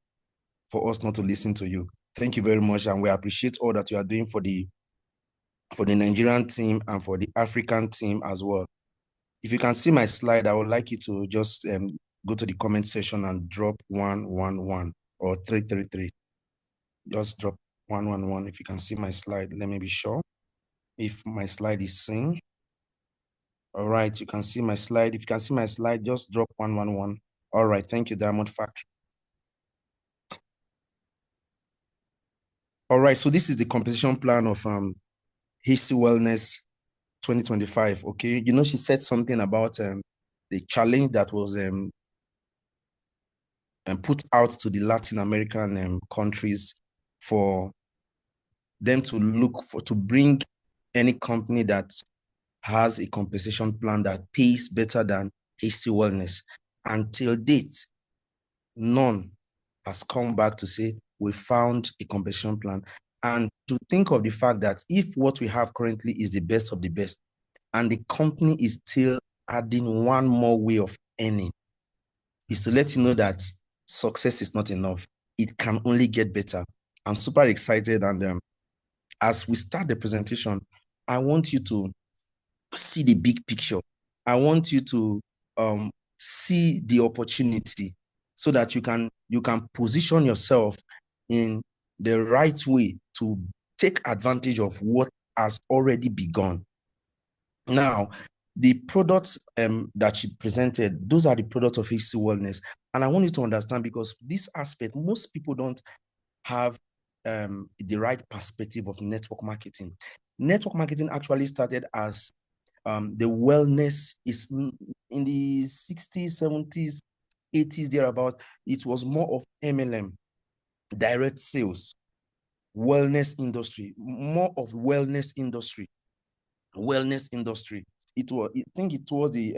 for us not to listen to you. Thank you very much, and we appreciate all that you are doing for the Nigerian team and for the African team as well. If you can see my slide, I would like you to just go to the comment section and drop 111 or 333. Just drop 111 if you can see my slide. Let me be sure if my slide is seen. All right, you can see my slide. If you can see my slide, just drop 111. All right, thank you, Diamond Factory. All right, so this is the compensation plan of Hasty Wellness 2025. Okay, you know, she said something about the challenge that was put out to the Latin American countries for them to look for, to bring any company that has a compensation plan that pays better than Hasty Wellness. Until date, none has come back to say we found a compensation plan. And to think of the fact that if what we have currently is the best of the best, and the company is still adding one more way of earning, is to let you know that success is not enough. It can only get better. I'm super excited. And as we start the presentation, I want you to see the big picture. I want you to see the opportunity so that you can position yourself in the right way to take advantage of what has already begun. Now, the products that she presented, those are the products of Hasty Wellness. And I want you to understand, because this aspect, most people don't have the right perspective of network marketing. Network marketing actually started as the wellness is in the 60s, 70s, 80s, thereabout. It was more of MLM, direct sales, wellness industry, more of wellness industry. It was, I think it was the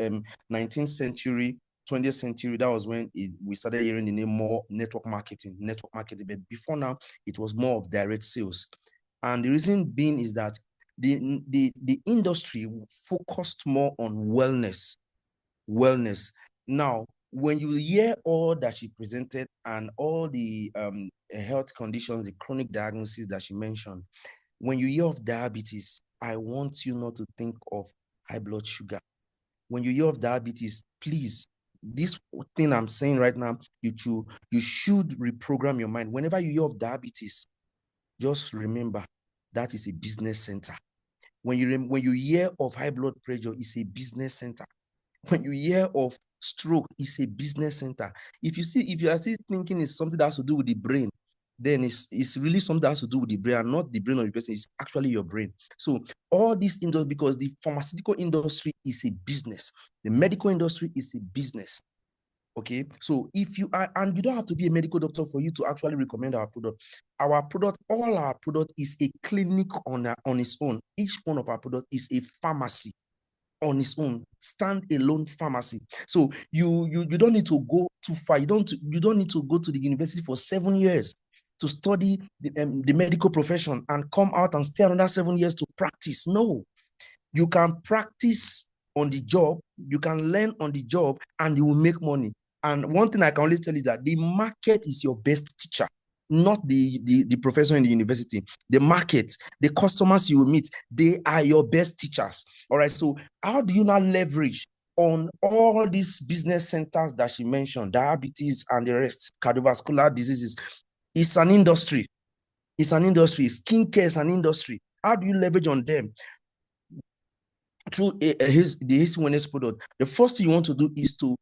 19th century, 20th century. That was when we started hearing the name more network marketing. But before now, it was more of direct sales. And the reason being is that the industry focused more on wellness. Now, when you hear all that she presented and all the health conditions, the chronic diagnoses that she mentioned, when you hear of diabetes, I want you not to think of high blood sugar. When you hear of diabetes, please, this thing I'm saying right now, you should reprogram your mind. Whenever you hear of diabetes, just remember that is a business center. When you hear of high blood pressure, it's a business center. When you hear of stroke, it's a business center. If you are still thinking it's something that has to do with the brain, then it's really something that has to do with the brain and not the brain of the person. It's actually your brain. So all these industries, because the pharmaceutical industry is a business, the medical industry is a business. Okay, so if you are, and you don't have to be a medical doctor for you to actually recommend our product. All our product is a clinic on its own. Each one of our product is a pharmacy on its own, stand-alone pharmacy. So you don't need to go too far. You don't need to go to the university for 7 years to study the medical profession and come out and stay another 7 years to practice. No, you can practice on the job, you can learn on the job, and you will make money. And one thing I can always tell you that the market is your best teacher, not the professor in the university. The market, the customers you will meet, they are your best teachers. All right, so how do you now leverage on all these business centers that she mentioned, diabetes and the rest, cardiovascular diseases? It's an industry. Skincare is an industry. How do you leverage on them? Through the Hasty Wellness product, the first thing you want to do is to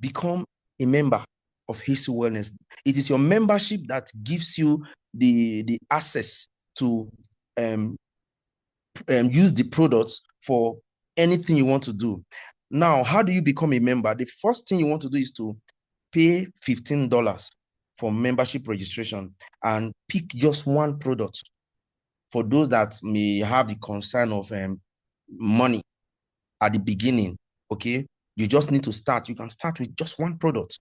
become a member of Hasty Wellness. It is your membership that gives you the access to use the products for anything you want to do. Now, how do you become a member? The first thing you want to do is to pay $15 for membership registration and pick just one product. For those that may have the concern of money at the beginning, okay, you just need to start. You can start with just one product.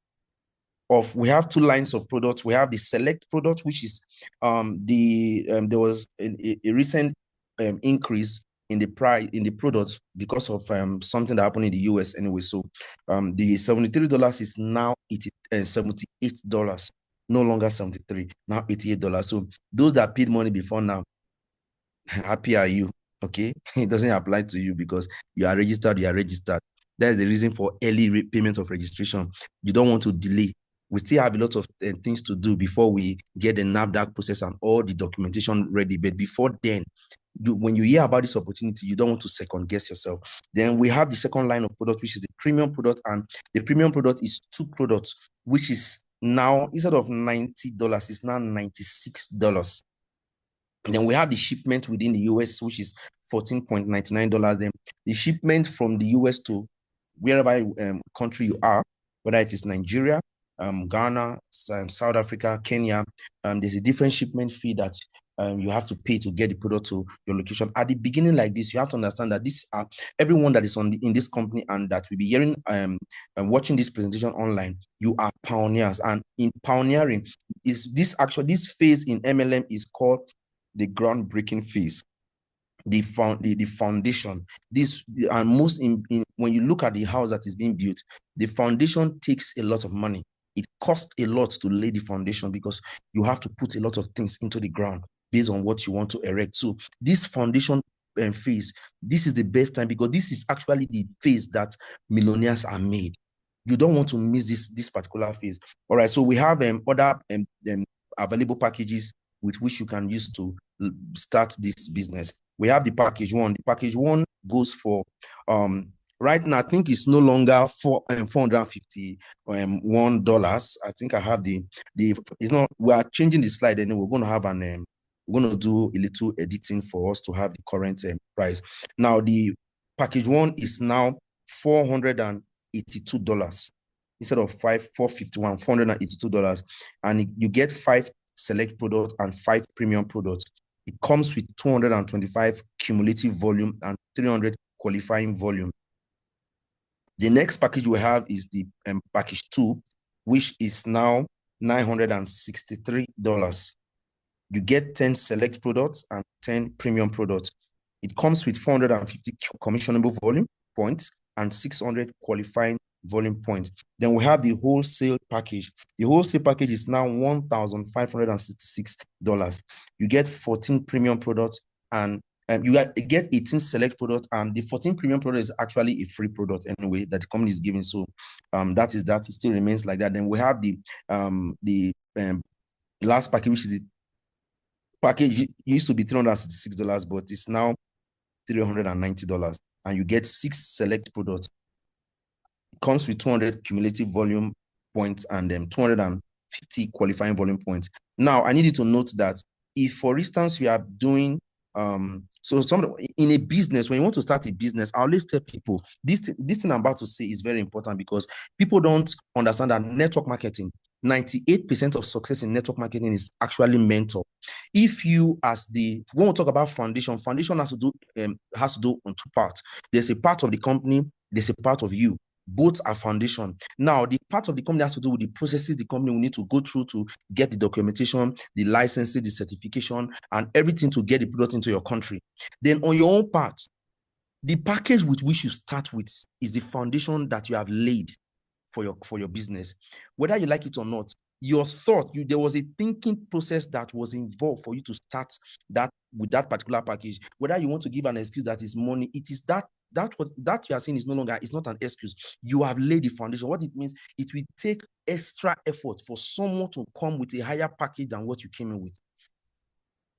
we have two lines of products. We have the select product, which is there was a recent increase in the price in the product because of something that happened in the US anyway. So the $73 is now $78, no longer 73, now $88. So those that paid money before now, happy are you? Okay, it doesn't apply to you because you are registered. That is the reason for early payment of registration. You don't want to delay. We still have a lot of things to do before we get the NAFDAC process and all the documentation ready. But before then, when you hear about this opportunity, you don't want to second guess yourself. Then we have the second line of product, which is the premium product, and the premium product is two products, which is now, instead of $90, it's now $96. And then we have the shipment within the US, which is $14.99. Then the shipment from the US to wherever country you are, whether it is Nigeria, Ghana, South Africa, Kenya, there's a different shipment fee that you have to pay to get the product to your location. At the beginning, like this, you have to understand that this everyone that is in this company and that will be hearing and watching this presentation online, you are pioneers. And in pioneering, this phase in MLM is called the groundbreaking phase, the foundation. And most in when you look at the house that is being built, the foundation takes a lot of money. It costs a lot to lay the foundation because you have to put a lot of things into the ground based on what you want to erect. So this foundation phase, this is the best time because this is actually the phase that millionaires are made. You don't want to miss this particular phase. All right, so we have other available packages with which you can use to start this business. We have the package one. The package one goes for right now, I think it's no longer $451. I think I have it's not, we are changing the slide and we're going to have we're going to do a little editing for us to have the current price. Now the package one is now $482 instead of $451, $482, and you get 5 select products and 5 premium products. It comes with 225 cumulative volume and 300 qualifying volume. The next package we have is the package 2, which is now $963. You get 10 select products and 10 premium products. It comes with 450 commissionable volume points and 600 qualifying volume points. Then we have the wholesale package. The wholesale package is now $1,566. You get 14 premium products and you get 18 select products, and the 14 premium product is actually a free product anyway that the company is giving. So that is that. It still remains like that. Then we have the last package, which is the package used to be $366, but it's now $390, and you get 6 select products. Comes with 200 cumulative volume points and 250 qualifying volume points. Now, I need you to note that if, for instance, we are doing in a business, when you want to start a business, I always tell people this thing I'm about to say is very important because people don't understand that network marketing, 98% of success in network marketing is actually mentor. If you when we talk about foundation has to do on 2 parts. There's a part of the company, there's a part of you. Both are foundation. Now, the part of the company has to do with the processes the company will need to go through to get the documentation, the licenses, the certification, and everything to get the product into your country. Then on your own part, the package with which you start with is the foundation that you have laid for your business. Whether you like it or not, your thought, there was a thinking process that was involved for you to start that with that particular package. Whether you want to give an excuse that is money, it is that what you are saying is no longer, it's not an excuse. You have laid the foundation. What it means, it will take extra effort for someone to come with a higher package than what you came in with.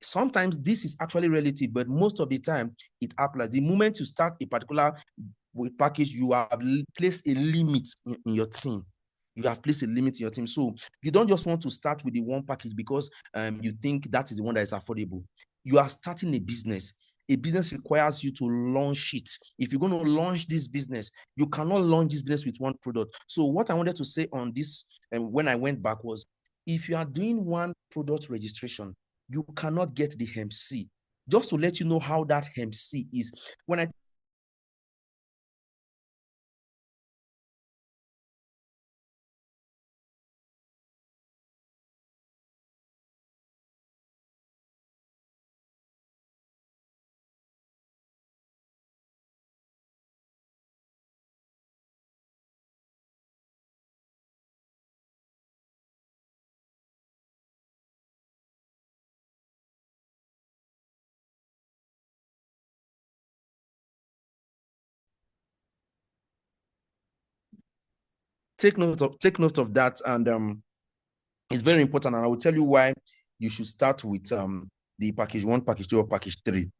Sometimes this is actually relative, but most of the time it applies. The moment you start a particular package, you have placed a limit in your team. You have placed a limit in your team. So you don't just want to start with the one package because you think that is the one that is affordable. You are starting a business. A business requires you to launch it. If you're going to launch this business, you cannot launch this business with one product. So what I wanted to say on this, when I went back, was if you are doing one product registration, you cannot get the Hemp C. Just to let you know how that Hemp C is. When I take note of that, and it's very important. And I will tell you why you should start with the package 1, package 2, or package 3.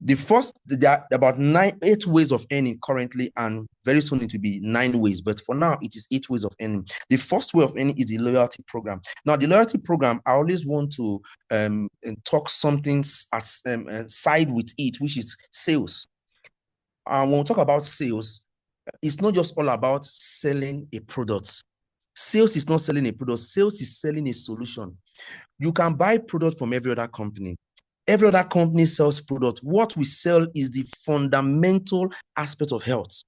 There are about 8 ways of earning currently, and very soon it will be 9 ways. But for now, it is 8 ways of earning. The first way of earning is the loyalty program. Now, the loyalty program, I always want to talk something side with it, which is sales. When we talk about sales, it's not just all about selling a product. Sales is not selling a product. Sales is selling a solution. You can buy product from every other company. Every other company sells product. What we sell is the fundamental aspect of health.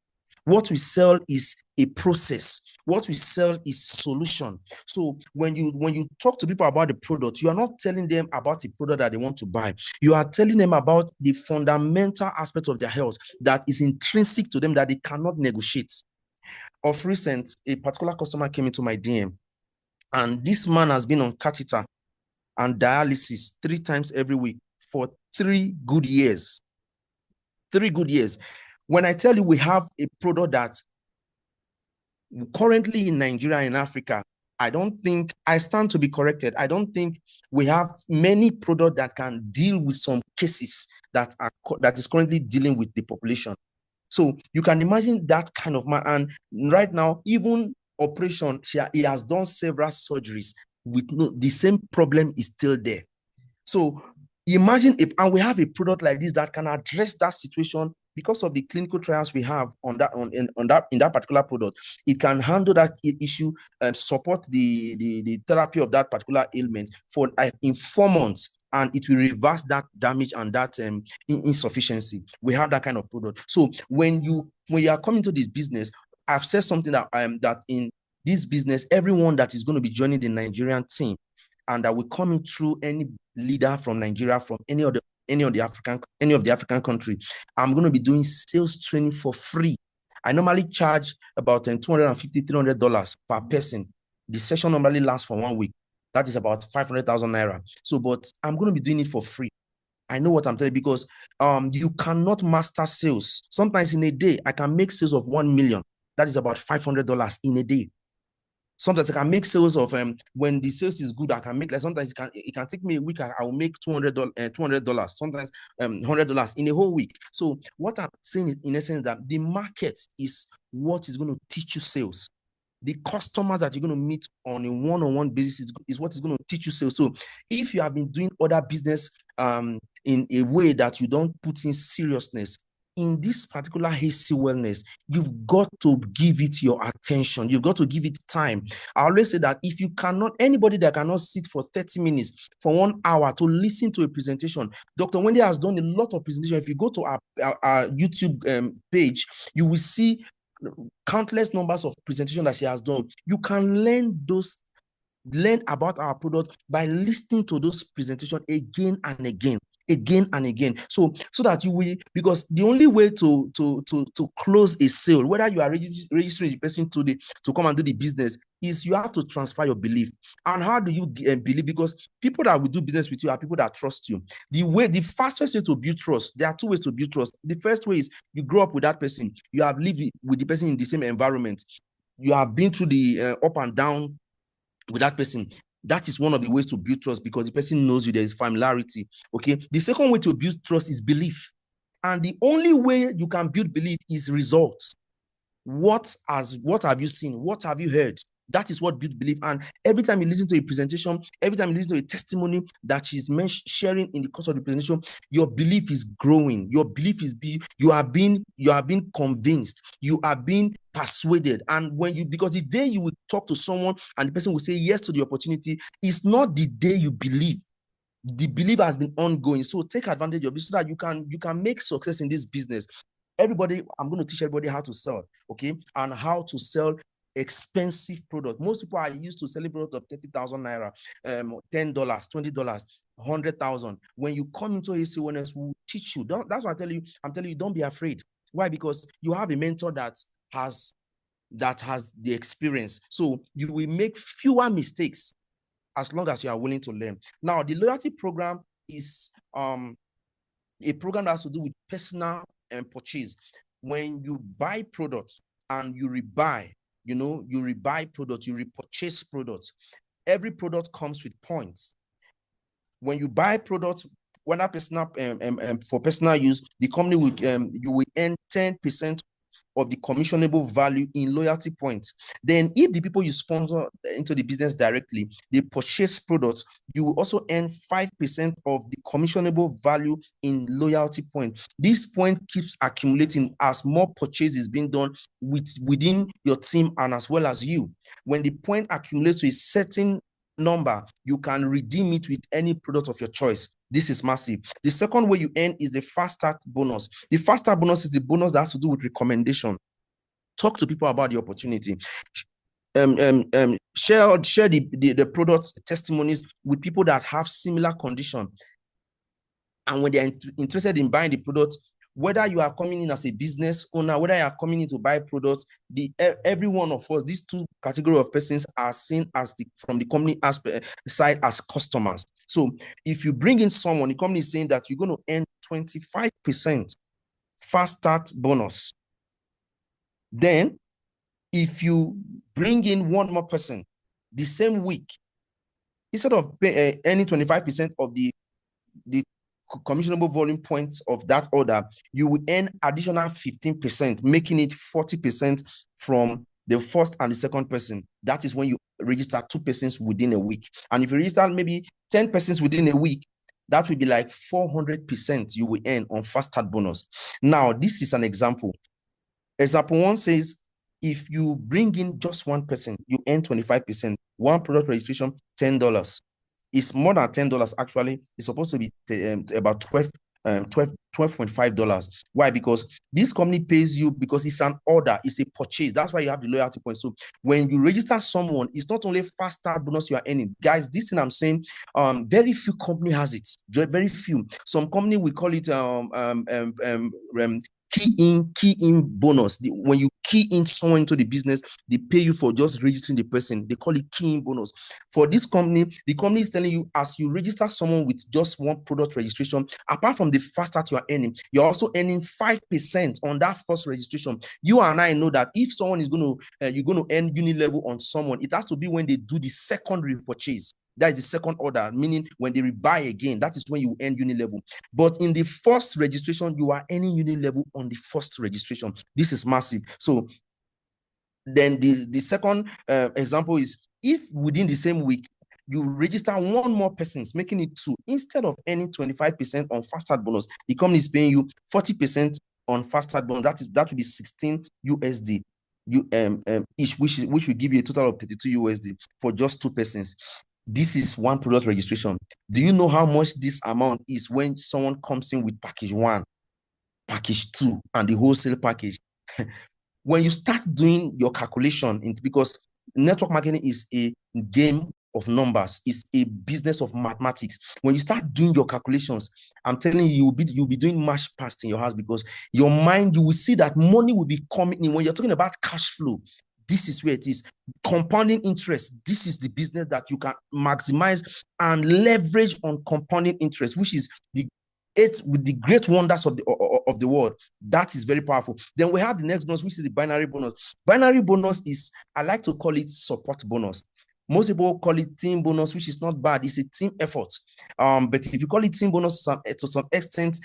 What we sell is a process. What we sell is solution. So when you talk to people about the product, you are not telling them about the product that they want to buy. You are telling them about the fundamental aspect of their health that is intrinsic to them, that they cannot negotiate. Of recent, a particular customer came into my DM, and this man has been on catheter and dialysis 3 times every week for 3 good years. 3 good years. When I tell you we have a product that currently in Nigeria and Africa, I stand to be corrected. I don't think we have many products that can deal with some cases that is currently dealing with the population. So you can imagine that kind of man. And right now, even operation, he has done several surgeries with the same problem is still there. So imagine and we have a product like this that can address that situation because of the clinical trials we have in that particular product. It can handle that issue and support the therapy of that particular ailment for in 4 months. And it will reverse that damage and that insufficiency. We have that kind of product. So when you are coming to this business, I've said something that in this business, everyone that is going to be joining the Nigerian team and that will come in through any leader from Nigeria, from any of the African country, I'm going to be doing sales training for free. I normally charge about $250, $300 per person. The session normally lasts for 1 week. That is about 500,000 naira. So, but I'm going to be doing it for free. I know what I'm telling you, because you cannot master sales. Sometimes in a day, I can make sales of 1 million. That is about $500 in a day. Sometimes I can make sales of when the sales is good, I can make like sometimes it can take me a week. I will make $200, sometimes $100 in a whole week. So what I'm saying is, in essence, that the market is what is going to teach you sales. The customers that you're going to meet on a one-on-one basis is what is going to teach you sales. So if you have been doing other business in a way that you don't put in seriousness, in this particular hasty wellness, you've got to give it your attention. You've got to give it time. I always say that if you cannot, anybody that cannot sit for 30 minutes, for 1 hour to listen to a presentation, Dr. Wendy has done a lot of presentation. If you go to our YouTube page, you will see countless numbers of presentations that she has done. You can learn about our product by listening to those presentations again and again. So that you will, because the only way to close a sale, whether you are registering the person to come and do the business, is you have to transfer your belief. And how do you believe? Because people that will do business with you are people that trust you. The fastest way to build trust, there are 2 ways to build trust. The first way is you grow up with that person. You have lived with the person in the same environment. You have been through the up and down with that person. That is one of the ways to build trust, because the person knows you, there is familiarity. Okay. The second way to build trust is belief. And the only way you can build belief is results. What have you seen? What have you heard? That is what builds belief. And every time you listen to a presentation, every time you listen to a testimony that she's sharing in the course of the presentation, your belief is growing. Your belief is you are being convinced. You are being persuaded. And because the day you will talk to someone and the person will say yes to the opportunity, is not the day you believe. The belief has been ongoing. So take advantage of it so that you can make success in this business. I'm going to teach everybody how to sell, okay, and how to sell expensive product. Most people are used to selling product of 30,000 naira, $10, $20, 100,000. When you come into AC Wellness, we'll teach you. That's what I'm telling you, don't be afraid. Why? Because you have a mentor that has the experience. So you will make fewer mistakes as long as you are willing to learn. Now, the loyalty program is a program that has to do with personal purchase. When you buy products and you rebuy, you rebuy product, you repurchase product. Every product comes with points. When you buy products, when a personal for personal use, the company will you will earn 10% of the commissionable value in loyalty points. Then if the people you sponsor into the business directly, they purchase products, you will also earn 5% of the commissionable value in loyalty points. This point keeps accumulating as more purchases being done within your team and as well as you. When the point accumulates to a certain number, you can redeem it with any product of your choice. This is massive. The second way you earn is the fast start bonus. The fast start bonus is the bonus that has to do with recommendation. Talk to people about the opportunity. Share the product testimonies with people that have similar condition. And when they're interested in buying the product, whether you are coming in as a business owner, whether you are coming in to buy products, every one of us, these two categories of persons are seen as from the company side as customers. So if you bring in someone, the company is saying that you're going to earn 25% fast start bonus. Then if you bring in one more person the same week, instead of earning 25% of the commissionable volume points of that order, you will earn additional 15%, making it 40% from the first and the second person. That is when you register 2 persons within a week. And if you register maybe 10 persons within a week, that will be like 400% you will earn on fast start bonus. Now, this is an example. Example 1 says, if you bring in just one person, you earn 25%. One product registration, $10. It's more than $10 actually. It's supposed to be about $12.5. Why? Because this company pays you because it's an order, it's a purchase. That's why you have the loyalty points. So when you register someone, it's not only fast start bonus you are earning. Guys, this thing I'm saying, very few company has it. Very few. Some company we call it key in bonus. When you key in someone into the business, they pay you for just registering the person. They call it key in bonus. For this company, the company is telling you, as you register someone with just one product registration, apart from the fast start you are earning, you're also earning 5% on that first registration. You and I know that if someone is going to you're going to earn unit level on someone, it has to be when they do the secondary purchase. That is the second order, meaning when they rebuy again, that is when you earn unit level. But in the first registration, you are earning unit level on the first registration. This is massive. So then the second example is, if within the same week, you register one more person, making it 2. Instead of earning 25% on fast start bonus, the company is paying you 40% on fast start bonus. That will be 16 USD. Each, which will give you a total of 32 USD for just 2 persons. This is one product registration. Do you know how much this amount is when someone comes in with package 1, package 2, and the wholesale package? When you start doing your calculation, because network marketing is a game of numbers, it's a business of mathematics. When you start doing your calculations, I'm telling you, you'll be doing mash past in your house, because your mind, you will see that money will be coming in. When you're talking about cash flow, this is where it is. Compounding interest, this is the business that you can maximize and leverage on compounding interest, which is with the great wonders of the world. That is very powerful. Then we have the next bonus, which is the binary bonus. Binary bonus is, I like to call it support bonus. Most people call it team bonus, which is not bad. It's a team effort. But if you call it team bonus to some extent,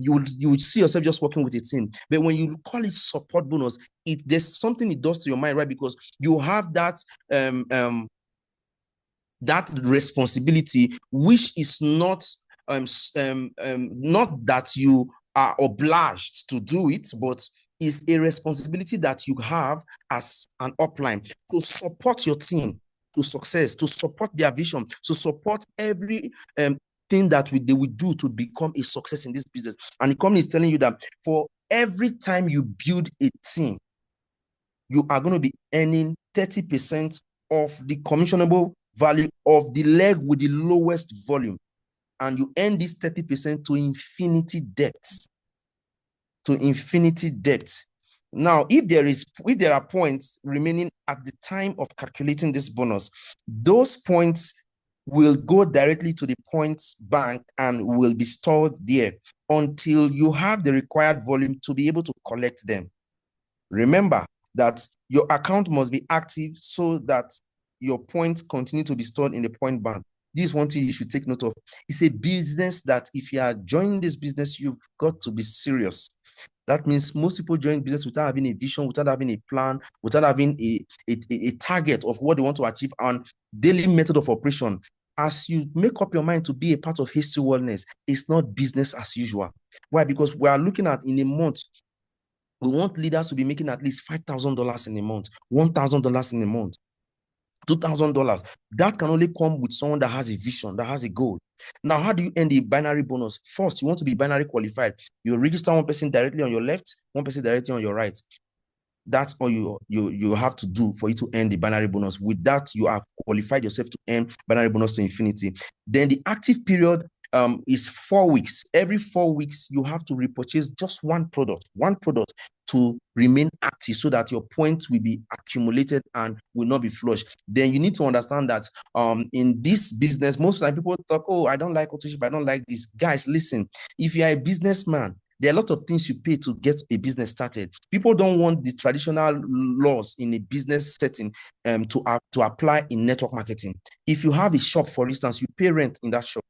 you would see yourself just working with a team. But when you call it support bonus, there's something it does to your mind, right? Because you have that that responsibility, which is not not that you are obliged to do it, but is a responsibility that you have as an upline to support your team to success, to support their vision, to support every thing that they will do to become a success in this business. And the company is telling you that for every time you build a team, you are going to be earning 30% of the commissionable value of the leg with the lowest volume. And you earn this 30% to infinity depth. To infinity depth. Now, if there are points remaining at the time of calculating this bonus, those points will go directly to the points bank and will be stored there until you have the required volume to be able to collect them. Remember, that your account must be active so that your points continue to be stored in the point bank. This is one thing you should take note of. It's a business that if you are joining this business, you've got to be serious. That means most people join business without having a vision, without having a plan, without having a target of what they want to achieve and daily method of operation. As you make up your mind to be a part of Hasty Wellness, it's not business as usual. Why? Because we are looking at in a month, we want leaders to be making at least $5,000 in a month, $1,000 in a month, $2,000. That can only come with someone that has a vision, that has a goal. Now, how do you earn the binary bonus? First, you want to be binary qualified. You register one person directly on your left, one person directly on your right. That's all you have to do for you to earn the binary bonus. With that, you have qualified yourself to earn binary bonus to infinity. Then the active period is 4 weeks. Every 4 weeks, you have to repurchase just one product to remain active so that your points will be accumulated and will not be flushed. Then you need to understand that in this business, most of the time people talk, oh, I don't like authorship, I don't like this. Guys, listen, if you are a businessman, there are a lot of things you pay to get a business started. People don't want the traditional laws in a business setting to apply in network marketing. If you have a shop, for instance, you pay rent in that shop.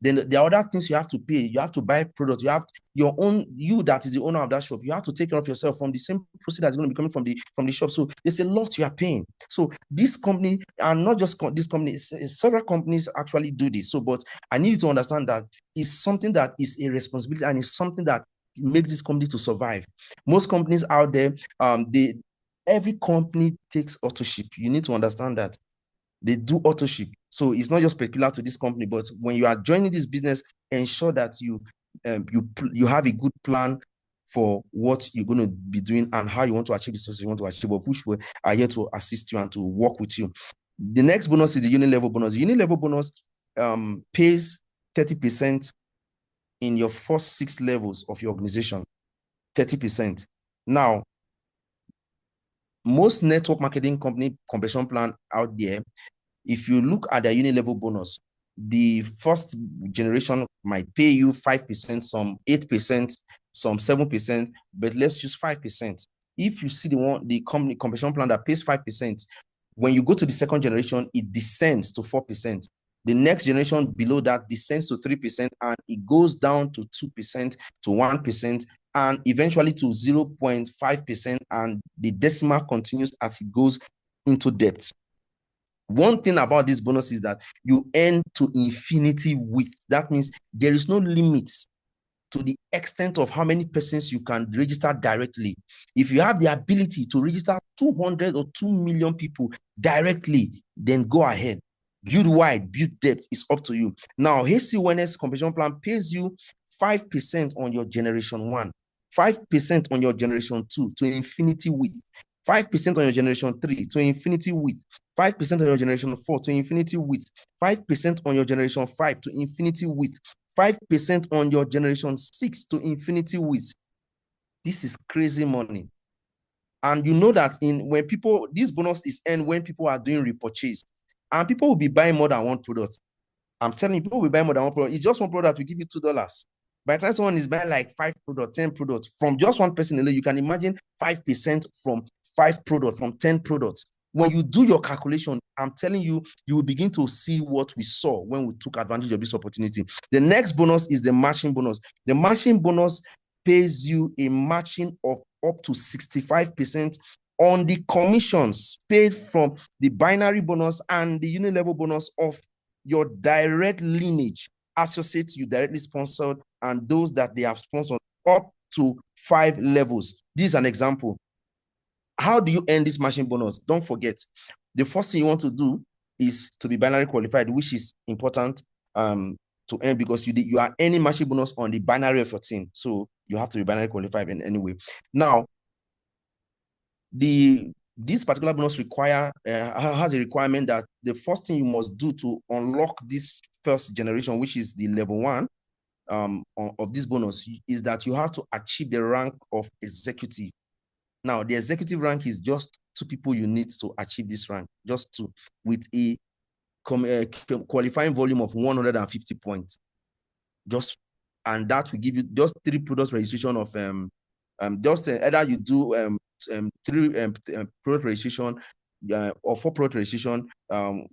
Then there are other things you have to pay. You have to buy products. You have your own, you that is the owner of that shop. You have to take care of yourself from the same proceeds that's going to be coming from the shop. So there's a lot you are paying. So this company, and not just this company, several companies actually do this. So, but I need you to understand that it's something that is a responsibility and it's something that makes this company to survive. Most companies out there, every company takes authorship. You need to understand that. They do authorship. So it's not just peculiar to this company, but when you are joining this business, ensure that you have a good plan for what you're going to be doing and how you want to achieve the success you want to achieve, of which we are here to assist you and to work with you. The next bonus is the unit level bonus. The unit level bonus pays 30% in your first 6 levels of your organization. 30%. Now, most network marketing company compensation plan out there, if you look at the unit level bonus, the first generation might pay you 5%, some 8%, some 7%, but let's use 5%. If you see the company compensation plan that pays 5%, when you go to the second generation, it descends to 4%. The next generation below that descends to 3%, and it goes down to 2%, to 1%, and eventually to 0.5%, and the decimal continues as it goes into depth. One thing about this bonus is that you earn to infinity width. That means there is no limit to the extent of how many persons you can register directly. If you have the ability to register 200 or 2 million people directly, then go ahead. Build wide, build depth, is up to you. Now, Hasty Wellness compensation plan pays you 5% on your generation 1, 5% on your generation 2 to infinity width, 5% on your generation 3 to infinity width, 5% on your generation 4 to infinity width, 5% on your generation 5 to infinity width, 5% on your generation 6 to infinity width. This is crazy money. And you know that when people, this bonus is earned when people are doing repurchase. And people will be buying more than one product. I'm telling you, people will buy more than one product. It's just one product will give you $2. By the time someone is buying like 5 products, 10 products from just one person alone, you can imagine 5% from 5 products, from 10 products. When you do your calculation, I'm telling you, you will begin to see what we saw when we took advantage of this opportunity. The next bonus is the matching bonus. The matching bonus pays you a matching of up to 65% on the commissions paid from the binary bonus and the unit level bonus of your direct lineage, associates you directly sponsored, and those that they have sponsored, up to 5 levels. This is an example. How do you earn this matching bonus? Don't forget, the first thing you want to do is to be binary qualified, which is important to earn, because you are earning matching bonus on the binary of your team. So you have to be binary qualified in any way. Now, this particular bonus has a requirement that the first thing you must do to unlock this first generation, which is the level 1 of this bonus, is that you have to achieve the rank of executive. Now, the executive rank is just 2 people you need to achieve this rank, just 2, with a qualifying volume of 150 points. And that will give you just 3 products registration of either you do 3 product registration or 4 product registration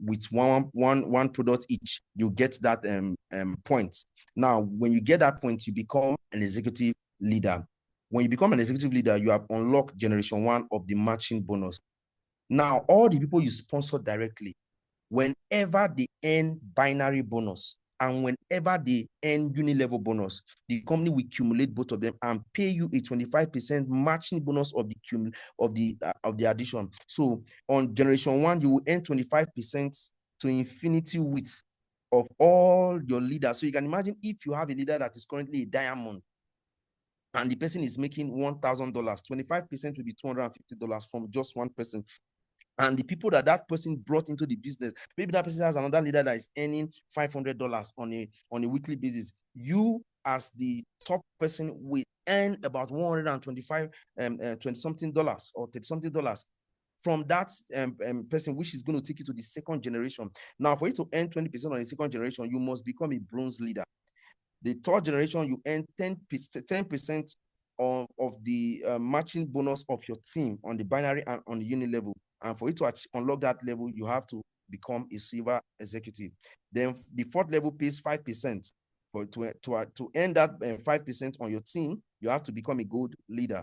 with one product each, you get that points. Now, when you get that point, you become an executive leader. When you become an executive leader, you have unlocked generation 1 of the matching bonus. Now, all the people you sponsor directly, whenever they earn binary bonus and whenever they earn unilevel bonus, the company will accumulate both of them and pay you a 25% matching bonus of the addition. So on generation 1, you will earn 25% to infinity width of all your leaders. So you can imagine if you have a leader that is currently a diamond and the person is making $1,000, 25% will be $250 from just one person. And the people that person brought into the business, maybe that person has another leader that is earning $500 on a weekly basis. You, as the top person, will earn about 125 $20-something or $30-something from that person, which is going to take you to the second generation. Now, for you to earn 20% on the second generation, you must become a bronze leader. The third generation, you earn 10% of the matching bonus of your team on the binary and on the uni level. And for you to unlock that level, you have to become a silver executive. Then the fourth level pays 5%. To earn that 5% on your team, you have to become a gold leader.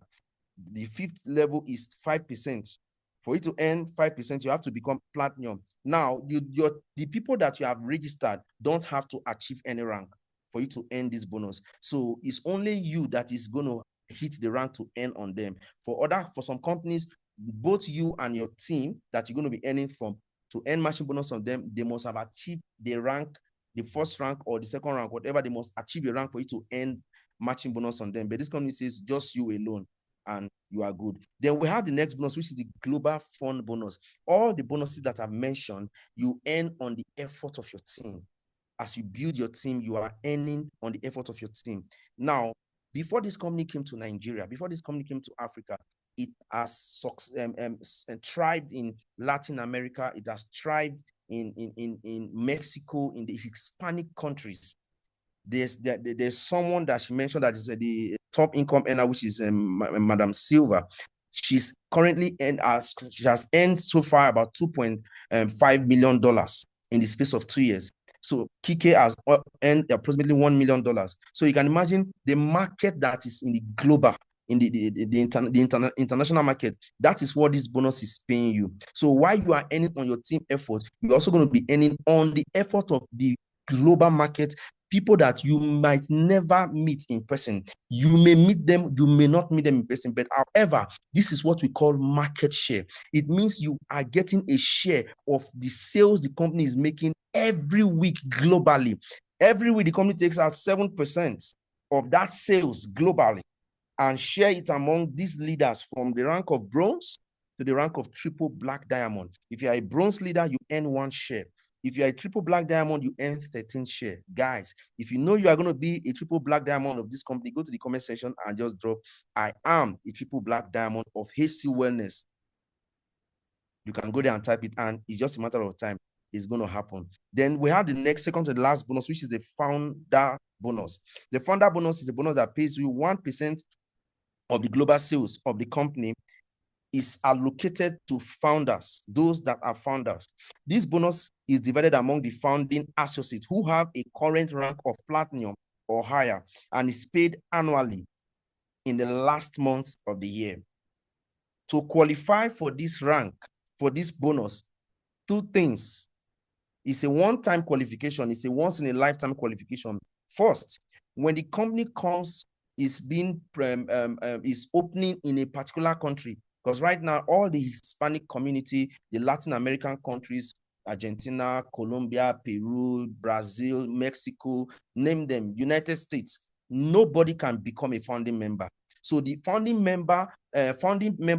The fifth level is 5%. For you to earn 5%, you have to become platinum. Now, the people that you have registered don't have to achieve any rank for you to earn this bonus. So it's only you that is going to hit the rank to earn on them. For some companies, both you and your team that you're going to be earning from, to earn matching bonus on them, they must have achieved the rank, the first rank or the second rank, whatever. They must achieve a rank for you to earn matching bonus on them. But this company says just you alone and you are good. Then we have the next bonus, which is the global fund bonus. All the bonuses that I've mentioned, you earn on the effort of your team. As you build your team, you are earning on the effort of your team. Now, before this company came to Nigeria, before this company came to Africa, it has thrived in Latin America. It has thrived in Mexico, in the Hispanic countries. There's someone that she mentioned that is the top income earner, which is Madam Silva. She's currently she has earned so far about $2.5 million in the space of 2 years. So Kike has earned approximately $1 million. So you can imagine the market that is in the global, in the international market. That is what this bonus is paying you. So while you are earning on your team effort, you're also going to be earning on the effort of the global market, people that you might never meet in person. You may meet them, you may not meet them in person, but however, this is what we call market share. It means you are getting a share of the sales the company is making every week globally. Every week, the company takes out 7% of that sales globally and share it among these leaders from the rank of bronze to the rank of triple black diamond. If you are a bronze leader, you earn 1 share. If you are a triple black diamond, you earn 13 share. Guys, if you know you are going to be a triple black diamond of this company, go to the comment section and just drop, I am a triple black diamond of Hasty Wellness. You can go there and type it, and it's just a matter of time. It's going to happen. Then we have the next, second to the last bonus, which is the founder bonus. The founder bonus is a bonus that pays you 1% of the global sales of the company is allocated to founders, those that are founders. This bonus is divided among the founding associates who have a current rank of platinum or higher and is paid annually in the last month of the year. To qualify for this rank, for this bonus, 2 things. It's a one-time qualification. It's a once-in-a-lifetime qualification. First, when the company is opening in a particular country, because right now, all the Hispanic community, the Latin American countries, Argentina, Colombia, Peru, Brazil, Mexico, name them, United States, nobody can become a founding member. So the founding member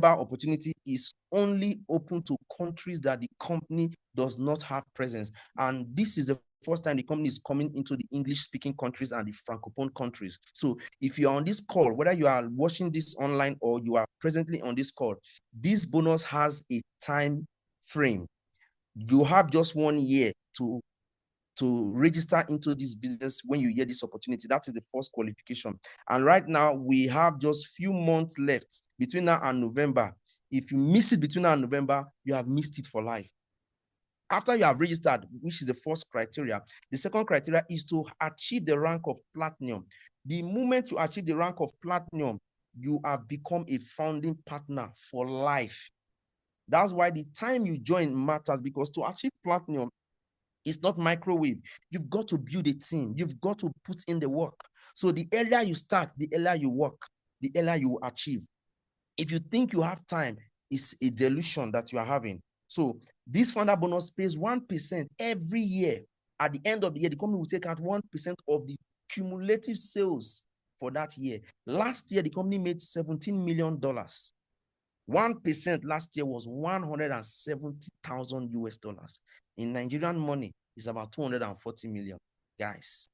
opportunity is only open to countries that the company does not have presence. And this is the first time the company is coming into the English-speaking countries and the Francophone countries. So if you are on this call, whether you are watching this online or you are presently on this call, this bonus has a time frame. You have just 1 year to to register into this business when you hear this opportunity. That is the first qualification. And right now, we have just few months left between now and November. If you miss it between now and November, you have missed it for life. After you have registered, which is the first criteria, the second criteria is to achieve the rank of platinum. The moment you achieve the rank of platinum, you have become a founding partner for life. That's why the time you join matters, because to achieve platinum, it's not microwave. You've got to build a team. You've got to put in the work. So the earlier you start, the earlier you work, the earlier you will achieve. If you think you have time, it's a delusion that you are having. So this founder bonus pays 1% every year. At the end of the year, the company will take out 1% of the cumulative sales for that year. Last year, the company made $17 million. 1% last year was 170,000 US dollars. In Nigerian money, it's about 240 million. Guys,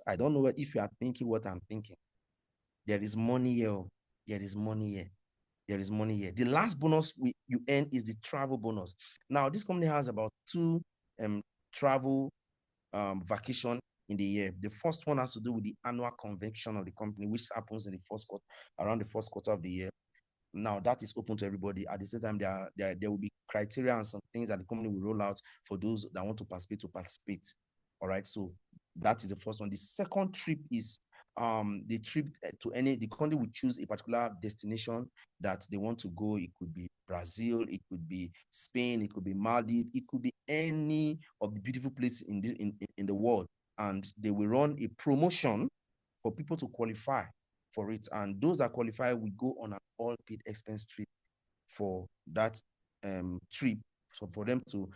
I don't know if you are thinking what I'm thinking. There is money here. There is money here. There is money here. The last bonus you earn is the travel bonus. Now, this company has about 2 travel vacation in the year. The first one has to do with the annual convention of the company, which happens in the first quarter, around the first quarter of the year. Now that is open to everybody. At the same time, there will be criteria and some things that the company will roll out for those that want to participate. All right. So that is the first one. The second trip is the trip to the company will choose a particular destination that they want to go. It could be Brazil, it could be Spain, it could be Maldives, it could be any of the beautiful places in the world. And they will run a promotion for people to qualify for it, and those that qualify will go on an all-paid expense trip for that trip, so for them to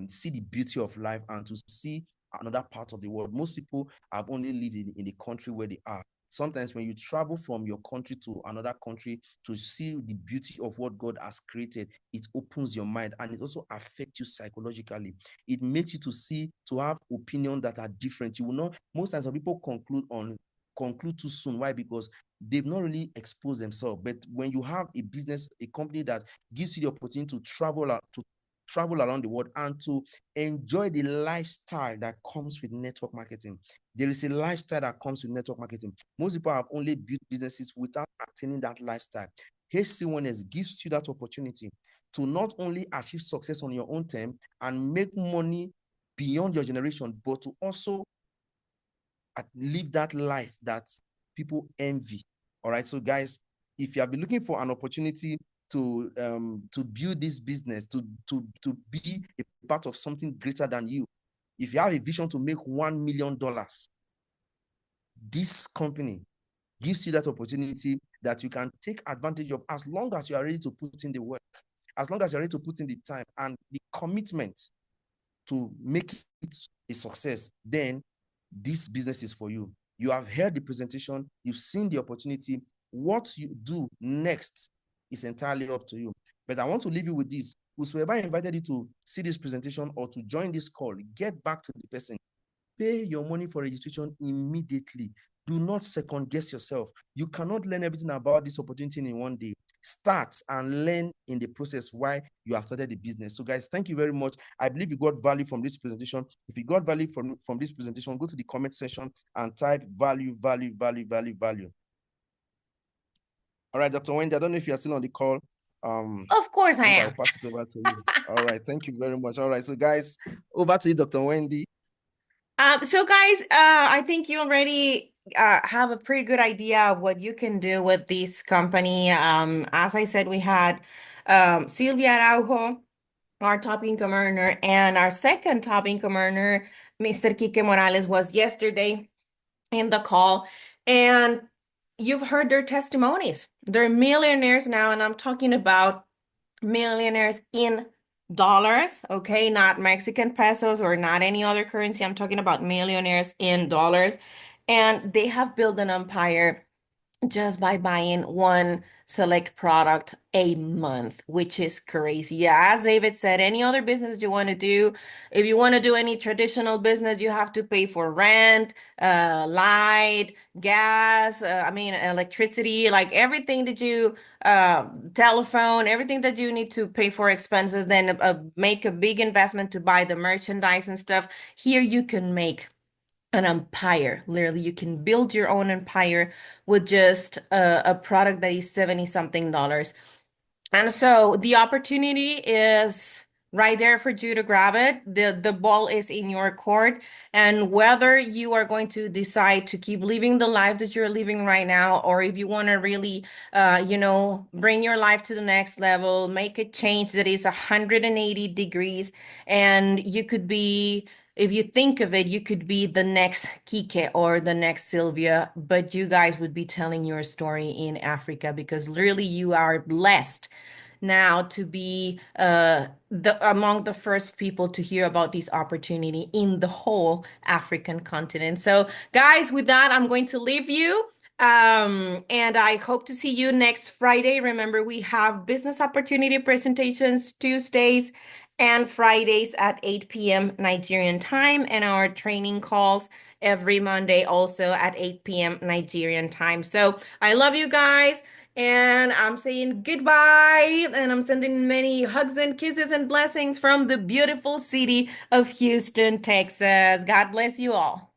see the beauty of life and to see another part of the world. Most people have only lived in the country where they are. Sometimes when you travel from your country to another country to see the beauty of what God has created, it opens your mind, and it also affects you psychologically. It makes you to have opinions that are different. You will not, most times people conclude too soon. Why? Because they've not really exposed themselves. But when you have a business, a company that gives you the opportunity to travel around the world and to enjoy the lifestyle that comes with network marketing. There is a lifestyle that comes with network marketing. Most people have only built businesses without attaining that lifestyle. HC1S gives you that opportunity to not only achieve success on your own term and make money beyond your generation, but to also live that life that people envy. All right. So guys, if you have been looking for an opportunity to build this business, to be a part of something greater than you, if you have a vision to make $1 million, this company gives you that opportunity that you can take advantage of, as long as you are ready to put in the work, as long as you're ready to put in the time and the commitment to make it a success. Then this business is for you. You have heard the presentation, you've seen the opportunity. What you do next is entirely up to you. But I want to leave you with this. Whosoever invited you to see this presentation or to join this call, get back to the person. Pay your money for registration immediately. Do not second guess yourself. You cannot learn everything about this opportunity in one day. Start and learn in the process while you have started the business. So guys, thank you very much. I believe you got value from this presentation. If you got value from this presentation, go to the comment section and type value. All right, Dr. Wendy, I don't know if you are still on the call. Of course I am. I'll pass it over to you. All right, thank you very much. All right, so guys, over to you, Dr. Wendy. So guys, I think you already have a pretty good idea of what you can do with this company. As I said, we had Silvia Araujo, our top income earner, and our second top income earner, Mr. Quique Morales, was yesterday in the call. And you've heard their testimonies. They're millionaires now, and I'm talking about millionaires in dollars, okay? Not Mexican pesos or not any other currency. I'm talking about millionaires in dollars. And they have built an empire just by buying one select product a month, which is crazy. Yeah, as David said, any other business you want to do, if you want to do any traditional business, you have to pay for rent, light, gas, I mean, electricity, like everything that you, telephone, everything that you need to pay for expenses, then make a big investment to buy the merchandise and stuff. Here you can make an empire. Literally, you can build your own empire with just a product that is 70 something dollars. And so the opportunity is right there for you to grab it. The ball is in your court. And whether you are going to decide to keep living the life that you're living right now, or if you want to really bring your life to the next level, make a change that is 180 degrees, and you could be, if you think of it, you could be the next Kike or the next Sylvia, but you guys would be telling your story in Africa because literally you are blessed now to be the among the first people to hear about this opportunity in the whole African continent. So, guys, with that, I'm going to leave you. And I hope to see you next Friday. Remember, we have business opportunity presentations Tuesdays and Fridays at 8 p.m. Nigerian time, and our training calls every Monday also at 8 p.m. Nigerian time. So I love you guys, and I'm saying goodbye, and I'm sending many hugs and kisses and blessings from the beautiful city of Houston, Texas. God bless you all.